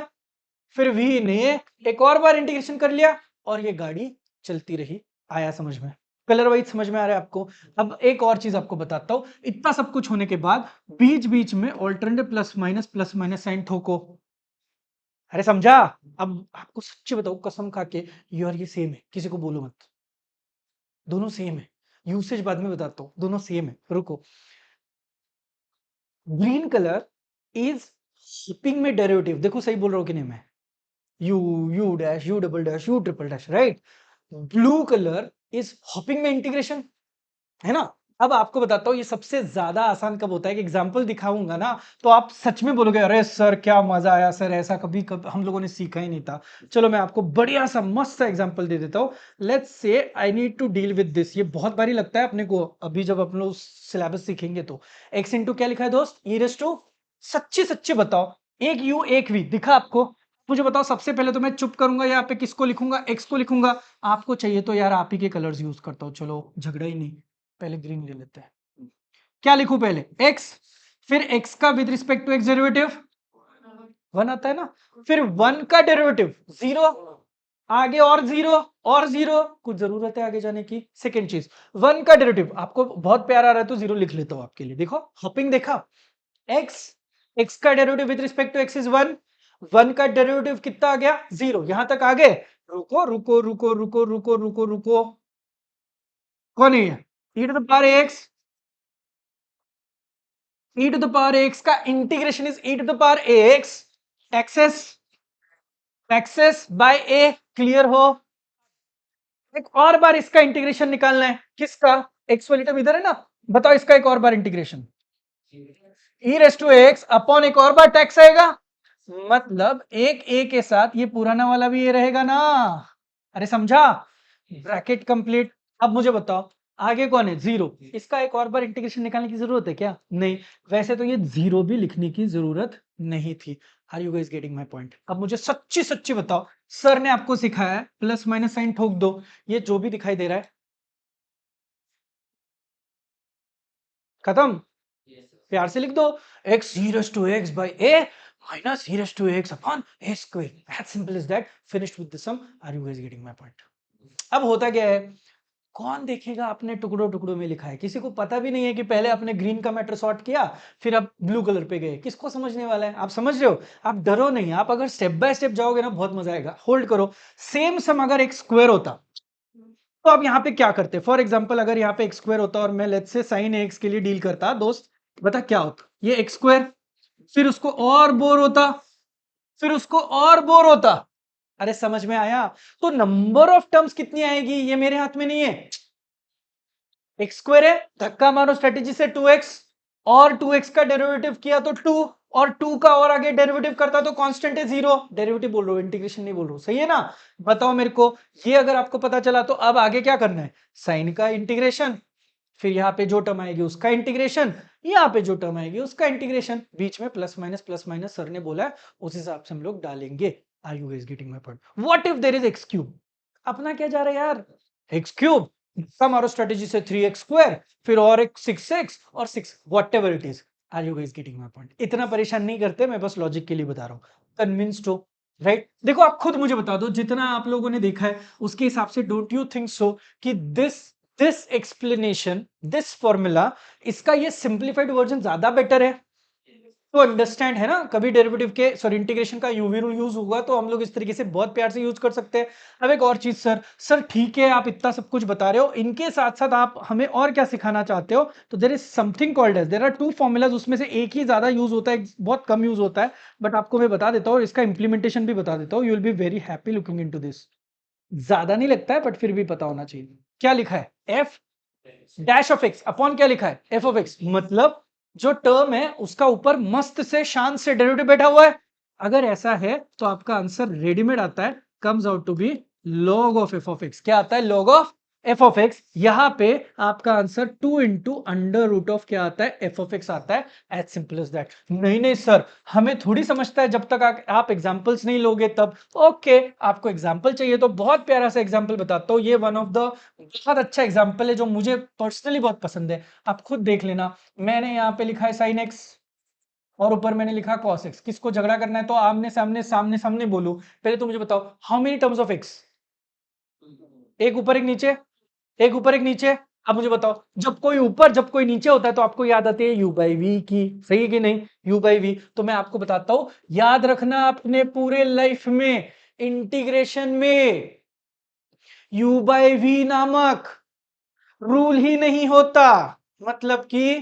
Speaker 1: फिर v ने एक और बार इंटीग्रेशन कर लिया, और ये गाड़ी चलती रही। आया समझ में? कलर वाइज समझ में आ रहा है आपको? अब एक और चीज आपको बताता हूं, इतना सब कुछ होने के बाद बीच बीच में ऑल्टरनेटिव प्लस माइनस साइन ठोको। अरे समझा? अब आपको सच्ची बताओ कसम खा के, यार ये सेम है, किसी को बोलो मत, दोनों सेम है। यूसेज बाद में बताता हूँ, दोनों सेम है, रुको। ग्रीन कलर इज शिपिंग में डेरिवेटिव, देखो सही बोल रहा हूँ कि नहीं मैं? You, you dash, U double dash, you triple dash, right? Blue colour is hopping में इंटीग्रेशन, है ना? अब आपको बताता हूँ ये सबसे ज्यादा आसान कब होता है, कि एग्जाम्पल दिखाऊंगा ना तो आप सच में बोलोगे अरे सर क्या मजा आया सर, ऐसा कभी हम लोगों ने सीखा ही नहीं था। चलो मैं आपको बढ़िया सा मस्त सा एग्जाम्पल दे देता हूँ। Let's say I need to deal with this, ये बहुत बारी लगता है अपने को, अभी जब अपन लोग सिलेबस सीखेंगे तो। एक्स इंटू क्या लिखा है दोस्त, ई रेस टू, सच्ची सच्ची बताओ, एक यू एक वी दिखा आपको? मुझे बताओ, सबसे पहले तो मैं चुप करूंगा, यहाँ पे किसको लिखूंगा, एक्स को लिखूंगा। आपको चाहिए तो यार आप ही के कलर्स यूज करता हूँ, चलो झगड़ा ही नहीं, पहले ग्रीन ले लेते हैं। क्या लिखूं पहले, एक्स, फिर एक्स का with respect to x derivative 1 आता है ना, फिर 1 का डेरिवेटिव 0, आगे और 0 और 0, कुछ जरूरत है आगे जाने की? सेकेंड चीज, 1 का डेरिवेटिव आपको बहुत प्यार आ रहा है तो 0 लिख लेता हूं आपके लिए, देखो हॉपिंग देखा, एक्स, एक्स का derivative with respect to x is 1, 1 का डेरिवेटिव कितना आ गया, 0, यहां तक आ गए? रुको रुको रुको रुको रुको रुको रुको, कौन है ये? e to the power x, e to the power x का integration is e to the power x access, access by a, clear हो? एक और बार इसका इंटीग्रेशन निकालना है, किसका? एक्स वाली टर्म इधर है ना, बताओ इसका एक और बार integration, e raise to x upon एक और बार टैक्स आएगा, मतलब एक ए के साथ ये पुराना वाला भी ये रहेगा ना। अरे समझा? Bracket complete. अब मुझे बताओ आगे कौन है, 0, इसका एक और बार इंटीग्रेशन निकालने की जरूरत है क्या? नहीं। वैसे तो ये 0 भी लिखने की जरूरत नहीं थी। Are you guys getting my point? अब मुझे सच्ची सच्ची बताओ, सर ने आपको सिखाया है प्लस माइनस साइन ठोक दो, ये जो भी दिखाई दे रहा है खत्म, प्यार से लिख दो, x e raised to x by a minus e raised to x upon a square, as simple as that, finished with the sum. Are you guys getting my point? अब होता क्या है, कौन देखेगा आपने टुकड़ों टुकड़ों में लिखा है, किसी को पता भी नहीं है कि पहले आपने ग्रीन का मैटर सॉर्ट किया फिर आप ब्लू कलर पे गए, किसको समझने वाला है? आप समझ रहे हो? आप डरो नहीं, आप अगर स्टेप बाय स्टेप जाओगे ना बहुत मजा आएगा। होल्ड करो, सेम सम अगर एक स्क्वायर होता तो आप यहाँ पे क्या करते? फॉर एग्जाम्पल अगर यहाँ पे एक्स स्क्वायर होता और मैं लेट्स से साइन एक्स के लिए डील करता दोस्त, बता क्या होता, ये एक्स स्क्वायर, फिर उसको और बोर होता, फिर उसको और बोर होता। अरे समझ में आया? तो नंबर ऑफ टर्म्स कितनी आएगी ये मेरे हाथ में नहीं है, एक्स स्क्वायर है, धक्का मारो स्ट्रेटेजी से 2x, और 2x का डेरिवेटिव किया तो 2, और 2 का और आगे डेरिवेटिव करता तो कांस्टेंट है 0, डेरिवेटिव बोल रहा हूं इंटीग्रेशन नहीं बोल रहा हूं, सही है ना? बताओ मेरे को, ये अगर आपको पता चला तो अब आगे क्या करना है, साइन का इंटीग्रेशन, फिर यहाँ पे जो टर्म आएगी उसका इंटीग्रेशन, यहाँ पे जो टर्म आएगी उसका इंटीग्रेशन, बीच में प्लस माइनस सर ने बोला है उस हिसाब से हम लोग डालेंगे। Are you guys getting my point? What if there is x cube, अपना क्या जा रहा है यार, एक्स क्यूब, सम और स्ट्रेटेजी से 3x स्क्वायर, फिर और एक 6x और 6, whatever it is. Are you guys getting my point? इतना परेशान नहीं करते, मैं बस लॉजिक के लिए बता रहा हूं, कन्विंस्ड हो? राइट? देखो आप खुद मुझे बता दो, जितना आप लोगों ने देखा है उसके हिसाब से डोंट यू थिंक सो कि दिस एक्सप्लेनेशन, दिस फॉर्मूला, इसका ये सिंप्लीफाइड वर्जन ज्यादा बेटर है तो अंडरस्टैंड, है ना? कभी डेरिवेटिव के सॉरी इंटीग्रेशन का यूवी रूल यूज हुआ तो हम लोग इस तरीके से बहुत प्यार से यूज कर सकते हैं। अब एक और चीज, सर ठीक है आप इतना सब कुछ बता रहे हो, इनके साथ साथ आप हमें और क्या सिखाना चाहते हो? तो there is something called as, there are 2 formulas, उसमें से एक ही ज्यादा यूज होता है, बहुत कम यूज होता है, बट आपको मैं बता देता हूँ, इसका इंप्लीमेंटेशन भी बता देता हूँ, you will be very happy looking into this. ज्यादा नहीं लगता है बट फिर भी पता होना चाहिए। क्या लिखा है, F dash of x upon क्या लिखा है, एफ ऑफ एक्स, मतलब जो टर्म है उसका ऊपर मस्त से शान से डेरिवेटिव बैठा हुआ है। अगर ऐसा है तो आपका आंसर रेडीमेड आता है, comes out to be log of f of x. क्या आता है, log of f of x. यहां पे आपका answer 2 into under root of क्या आता है, एफ ऑफ एक्स आता है, एज सिंपल एज दैट। नहीं नहीं सर, हमें थोड़ी समझता है जब तक आप एग्जाम्पल्स नहीं लोगे तब। ओके, आपको एग्जाम्पल चाहिए तो बहुत प्यारा सा एग्जाम्पल बताता हूँ, ये वन ऑफ द बहुत अच्छा एग्जाम्पल है जो मुझे पर्सनली बहुत पसंद है, आप खुद देख लेना। मैंने यहाँ पे लिखा है साइन एक्स और ऊपर मैंने लिखा कॉस एक्स, किसको झगड़ा करना है तो आमने सामने सामने सामने बोलूं। पहले तो मुझे बताओ how many terms of x, एक ऊपर एक नीचे, एक ऊपर एक नीचे। अब मुझे बताओ, जब कोई ऊपर जब कोई नीचे होता है तो आपको याद आती है u बाई वी की, सही है कि नहीं? u by v. तो मैं आपको बताता हूं, याद रखना अपने पूरे लाइफ में इंटीग्रेशन में u बाई वी नामक रूल ही नहीं होता। मतलब कि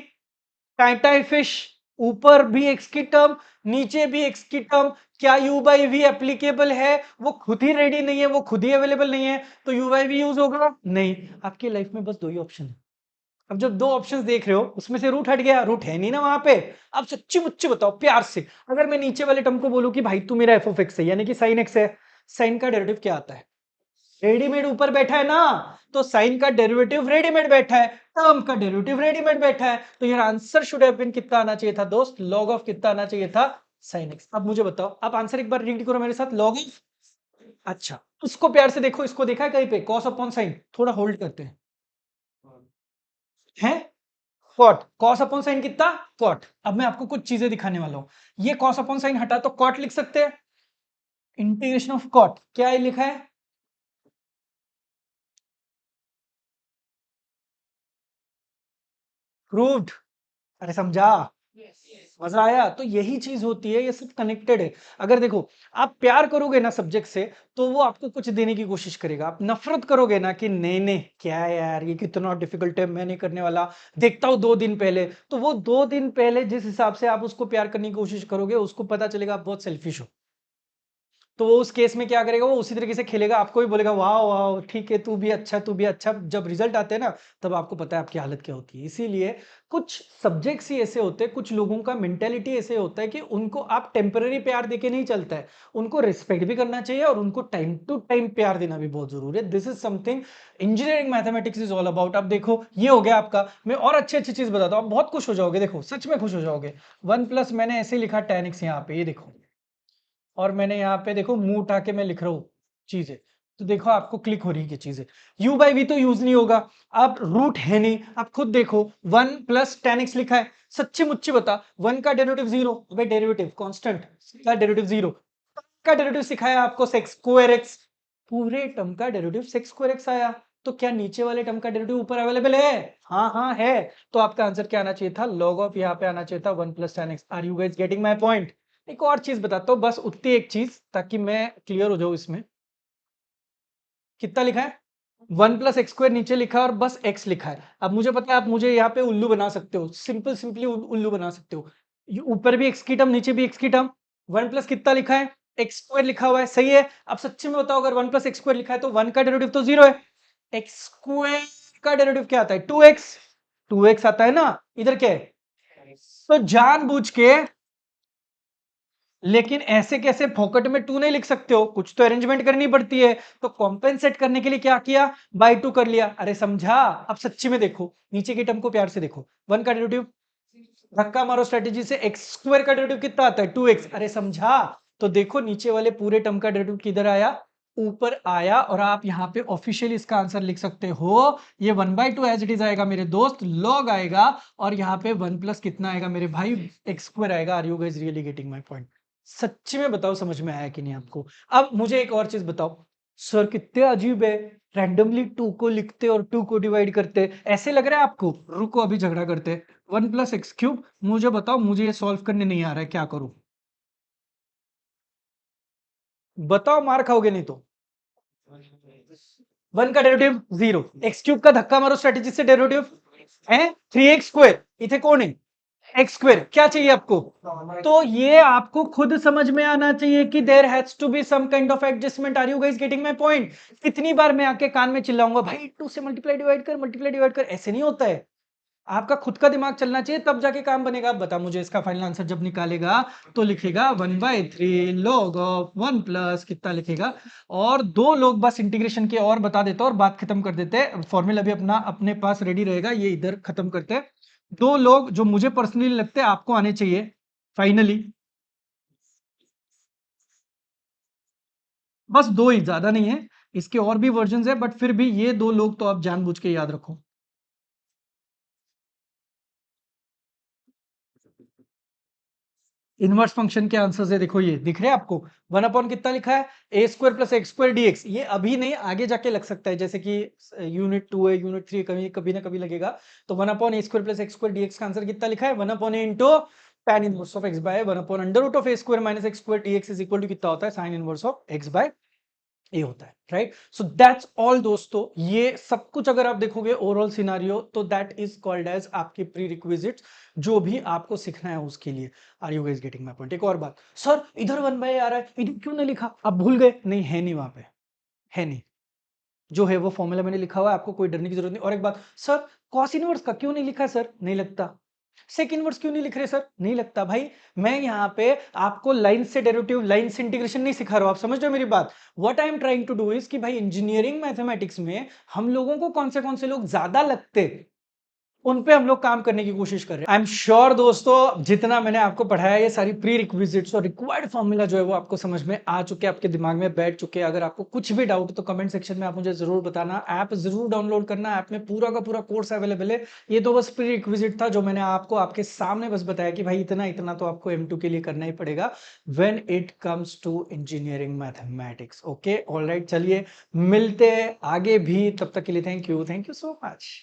Speaker 1: टाइटाई फिश, ऊपर भी एक्स की टर्म, नीचे भी एक्स की टर्म, क्या u बाई वी एप्लीकेबल है? वो खुद ही रेडी नहीं है, वो खुद ही अवेलेबल नहीं है, तो u बाई वी यूज होगा नहीं। आपकी लाइफ में बस दो ही ऑप्शन है। अब जब दो ऑप्शंस देख रहे हो, उसमें से रूट हट गया, रूट है नहीं ना वहां पे। अब सच्ची मुच्ची बताओ प्यार से, अगर मैं नीचे वाले टर्म को बोलूं कि भाई तू मेरा एफ ऑफ एक्स है, यानी कि साइन एक्स है, साइन का डेरिवेटिव क्या आता है? रेडीमेड ऊपर बैठा है ना, तो साइन का डेरिवेटिव रेडीमेड बैठा है, टर्म का डेरिवेटिव रेडीमेड बैठा है, तो यार आंसर शुड हैव बीन कितना आना चाहिए था दोस्त? लॉग ऑफ कितना आना चाहिए था? Sine x. अब मुझे बताओ, आप आंसर एक बार रीड करो मेरे साथ, लॉग ऑफ। अच्छा, उसको प्यार से देखो, इसको देखा है कहीं पे? कॉस अपॉन साइन, थोड़ा होल्ड करते हैं। कॉट, कॉस अपॉन साइन कितना? कॉट। अब मैं आपको कुछ चीजें दिखाने वाला हूं। ये कॉस अपॉन साइन हटा तो कॉट लिख सकते हैं। इंटीग्रेशन ऑफ कॉट क्या है लिखा है? प्रूव्ड। अरे समझा? मजा आया? तो यही चीज होती है, ये सब कनेक्टेड है। अगर देखो, आप प्यार करोगे ना सब्जेक्ट से, तो वो आपको कुछ देने की कोशिश करेगा। आप नफरत करोगे ना कि नहीं नहीं क्या है यार, ये कितना डिफिकल्ट है, मैं नहीं करने वाला, देखता हूँ 2 दिन पहले, तो वो 2 दिन पहले जिस हिसाब से आप उसको प्यार करने की कोशिश करोगे, उसको पता चलेगा आप बहुत सेल्फिश हो। तो वो उस केस में क्या करेगा, वो उसी तरीके से खेलेगा, आपको भी बोलेगा वाह वाह ठीक है, तू भी अच्छा, तू भी अच्छा। जब रिजल्ट आते हैं ना, तब आपको पता है आपकी हालत क्या होती है। इसीलिए कुछ सब्जेक्ट्स ही ऐसे होते हैं, कुछ लोगों का मेंटेलिटी ऐसे होता है कि उनको आप टेम्पररी प्यार देके नहीं चलता है, उनको रिस्पेक्ट भी करना चाहिए और उनको टाइम टू टाइम प्यार देना भी बहुत जरूरी है। This is something engineering mathematics is all about. अब देखो, ये हो गया आपका। मैं और अच्छी अच्छी चीज बताता हूँ, आप बहुत खुश हो जाओगे, देखो सच में खुश हो जाओगे। 1 प्लस मैंने ऐसे लिखा tan x यहाँ पे, ये देखो, और मैंने यहाँ पे देखो मुंह उठा के मैं लिख रहा हूँ चीजें, तो देखो आपको क्लिक हो रही है चीजें। u बाई वी तो यूज नहीं होगा, अब रूट है नहीं, आप खुद देखो 1 प्लस tan x लिखा है। सच्ची मुच्ची बता, 1 का डेरिवेटिव 0, भाई डेरिवेटिव कांस्टेंट का डेरिवेटिव 0, का डेरिवेटिव सिखाया आपको सेक्स स्क्वायर एक्स, पूरे टर्म का डेरिवेटिव सेक्स स्क्वायर एक्स आया। तो क्या नीचे वाले टर्म का डेरिवेटिव ऊपर अवेलेबल है? हाँ हाँ है। तो आपका आंसर क्या आना चाहिए था? लॉग ऑफ यहाँ पे आना चाहिए था 1 plus tan x। Are you guys getting my point? एक और चीज बताता हूँ, बस उतनी एक चीज, ताकि मैं क्लियर हो जाऊं इसमें। कितना लिखा है? 1 प्लस एक्स स्क्वायर नीचे लिखा है और बस x लिखा है। अब मुझे पता है आप मुझे यहाँ पे उल्लू बना सकते हो, सिंपली उल्लू बना सकते हो। ये ऊपर भी एक्स की टर्म, नीचे भी एक्स की टर्म, 1 प्लस कितना लिखा है? एक्स स्क्वायर लिखा हुआ है, सही है। अब सच्ची में बताओ, अगर 1 प्लस एक्स स्क्वायर लिखा है तो 1 का डेरिवेटिव तो 0 है। एक्स स्क्वायर का डेरिवेटिव क्या आता है? 2x। 2x आता है ना, इधर क्या है? तो जानबूझ के, लेकिन ऐसे कैसे फोकट में 2 नहीं लिख सकते हो, कुछ तो अरेंजमेंट करनी पड़ती है। तो कॉम्पेंसेट करने के लिए क्या किया? बाई 2 कर लिया। अरे समझा? अब सच्ची में देखो, नीचे की टर्म को प्यार से देखो, 1 का डेरिवेटिव, धक्का मारो स्ट्रेटेजी से, एक्स स्क्वायर का डेरिवेटिव कितना आता है? 2x। अरे समझा? तो देखो नीचे वाले पूरे टर्म का डेरिवेटिव किधर आया? ऊपर आया। और आप यहाँ पे ऑफिशियली इसका आंसर लिख सकते हो, ये 1/2 एज इट इज आएगा मेरे दोस्त, लॉग आएगा, और यहाँ पे 1 प्लस कितना आएगा मेरे भाई? एक्स स्क्वायर आएगा। Are you guys really getting my point? सच्ची में बताओ समझ में आया कि नहीं आपको? अब मुझे एक और चीज बताओ, सर कितने अजीब है, रैंडमली 2 को लिखते और 2 को डिवाइड करते, ऐसे लग रहा है आपको? रुको अभी झगड़ा करते। 1 प्लस एक्स क्यूब, मुझे बताओ, मुझे ये सॉल्व करने नहीं आ रहा है, क्या करूं? बताओ, मार खाओगे नहीं तो। 1 का डेरिवेटिव 0, एक्स क्यूब का धक्का मारो स्ट्रेटेजी से, डेरिवेटिव है 3x स्क्वायर, इथे कौन है? X square. क्या चाहिए आपको? तो ये आपको खुद समझ में आना चाहिए कि there has to be some kind of adjustment. Are you guys getting my point? कितनी बार मैं आके कान में चिल्लाऊंगा, भाई 2 से मल्टीप्लाई डिवाइड कर, मल्टीप्लाई डिवाइड कर, ऐसे नहीं होता है। आपका खुद का दिमाग चलना चाहिए, तब जाके काम बनेगा। अब बता मुझे, इसका फाइनल आंसर जब निकालेगा तो लिखेगा 1/3 log ऑफ 1 प्लस कितना लिखेगा? और 2 लोग बस इंटीग्रेशन के और बता देता और बात खत्म कर देते हैं। फॉर्मूला भी अपना अपने पास रेडी रहेगा, ये इधर खत्म करते हैं। 2 लोग जो मुझे पर्सनली लगते हैं आपको आने चाहिए फाइनली, बस 2 ही, ज्यादा नहीं है। इसके और भी वर्जन है, बट फिर भी ये 2 लोग तो आप जानबूझ के याद रखो। इनवर्स फंक्शन के आंसर है, देखो ये दिख रहे हैं आपको, 1 अपॉन कितना लिखा है, a square plus x square dx. ये अभी नहीं, आगे जाके लग सकता है, जैसे कि यूनिट 2 है, यूनिट 3 कभी कभी ना कभी लगेगा। तो 1 upon a square plus x square dx का आंसर कितना लिखा है, 1 upon a into tan inverse of x by 1 upon under root of a square minus x square dx is equal to कितना होता है, sine inverse of x by ये होता है, राइट। सो दैट्स ऑल दोस्तों, ये सब कुछ अगर आप देखोगे ओवरऑल सिनारियो, तो दैट इज कॉल्ड एज आपके प्री रिक्विजिट्स, जो भी आपको सीखना है उसके लिए। Are you guys getting my point? एक और बात, सर इधर 1/a आ रहा है, इधर क्यों नहीं लिखा, आप भूल गए? नहीं है, नहीं वहां पे है, नहीं जो है वो फॉर्मूला मैंने लिखा हुआ है, आपको कोई डरने की जरूरत नहीं। और एक बात, सर कॉस इनवर्स का क्यों नहीं लिखा है? सर नहीं लगता। सेक इनवर्स क्यों नहीं लिख रहे? सर नहीं लगता। भाई मैं यहाँ पे आपको लाइन से डेरिवेटिव, लाइन से इंटीग्रेशन नहीं सिखा रहा हूं, आप समझ रहे हो मेरी बात? What I am trying to do is कि भाई इंजीनियरिंग मैथमेटिक्स में हम लोगों को कौन से लोग ज्यादा लगते, उन पे हम लोग काम करने की कोशिश कर रहे हैं। आई एम श्योर दोस्तों, जितना मैंने आपको पढ़ाया, ये सारी प्री रिक्विजिट्स और रिक्वायर्ड फॉर्मूला जो है वो आपको समझ में आ चुके, आपके दिमाग में बैठ चुके हैं। अगर आपको कुछ भी डाउट है तो कमेंट सेक्शन में आप मुझे जरूर बताना। ऐप जरूर डाउनलोड करना, ऐप में पूरा का पूरा कोर्स अवेलेबल है। ये तो बस प्री रिक्विजिट था जो मैंने आपको आपके सामने बस बताया कि भाई इतना इतना तो आपको M2 के लिए करना ही पड़ेगा when it comes to engineering mathematics. Okay alright, चलिए मिलते हैं आगे भी, तब तक के लिए थैंक यू सो मच।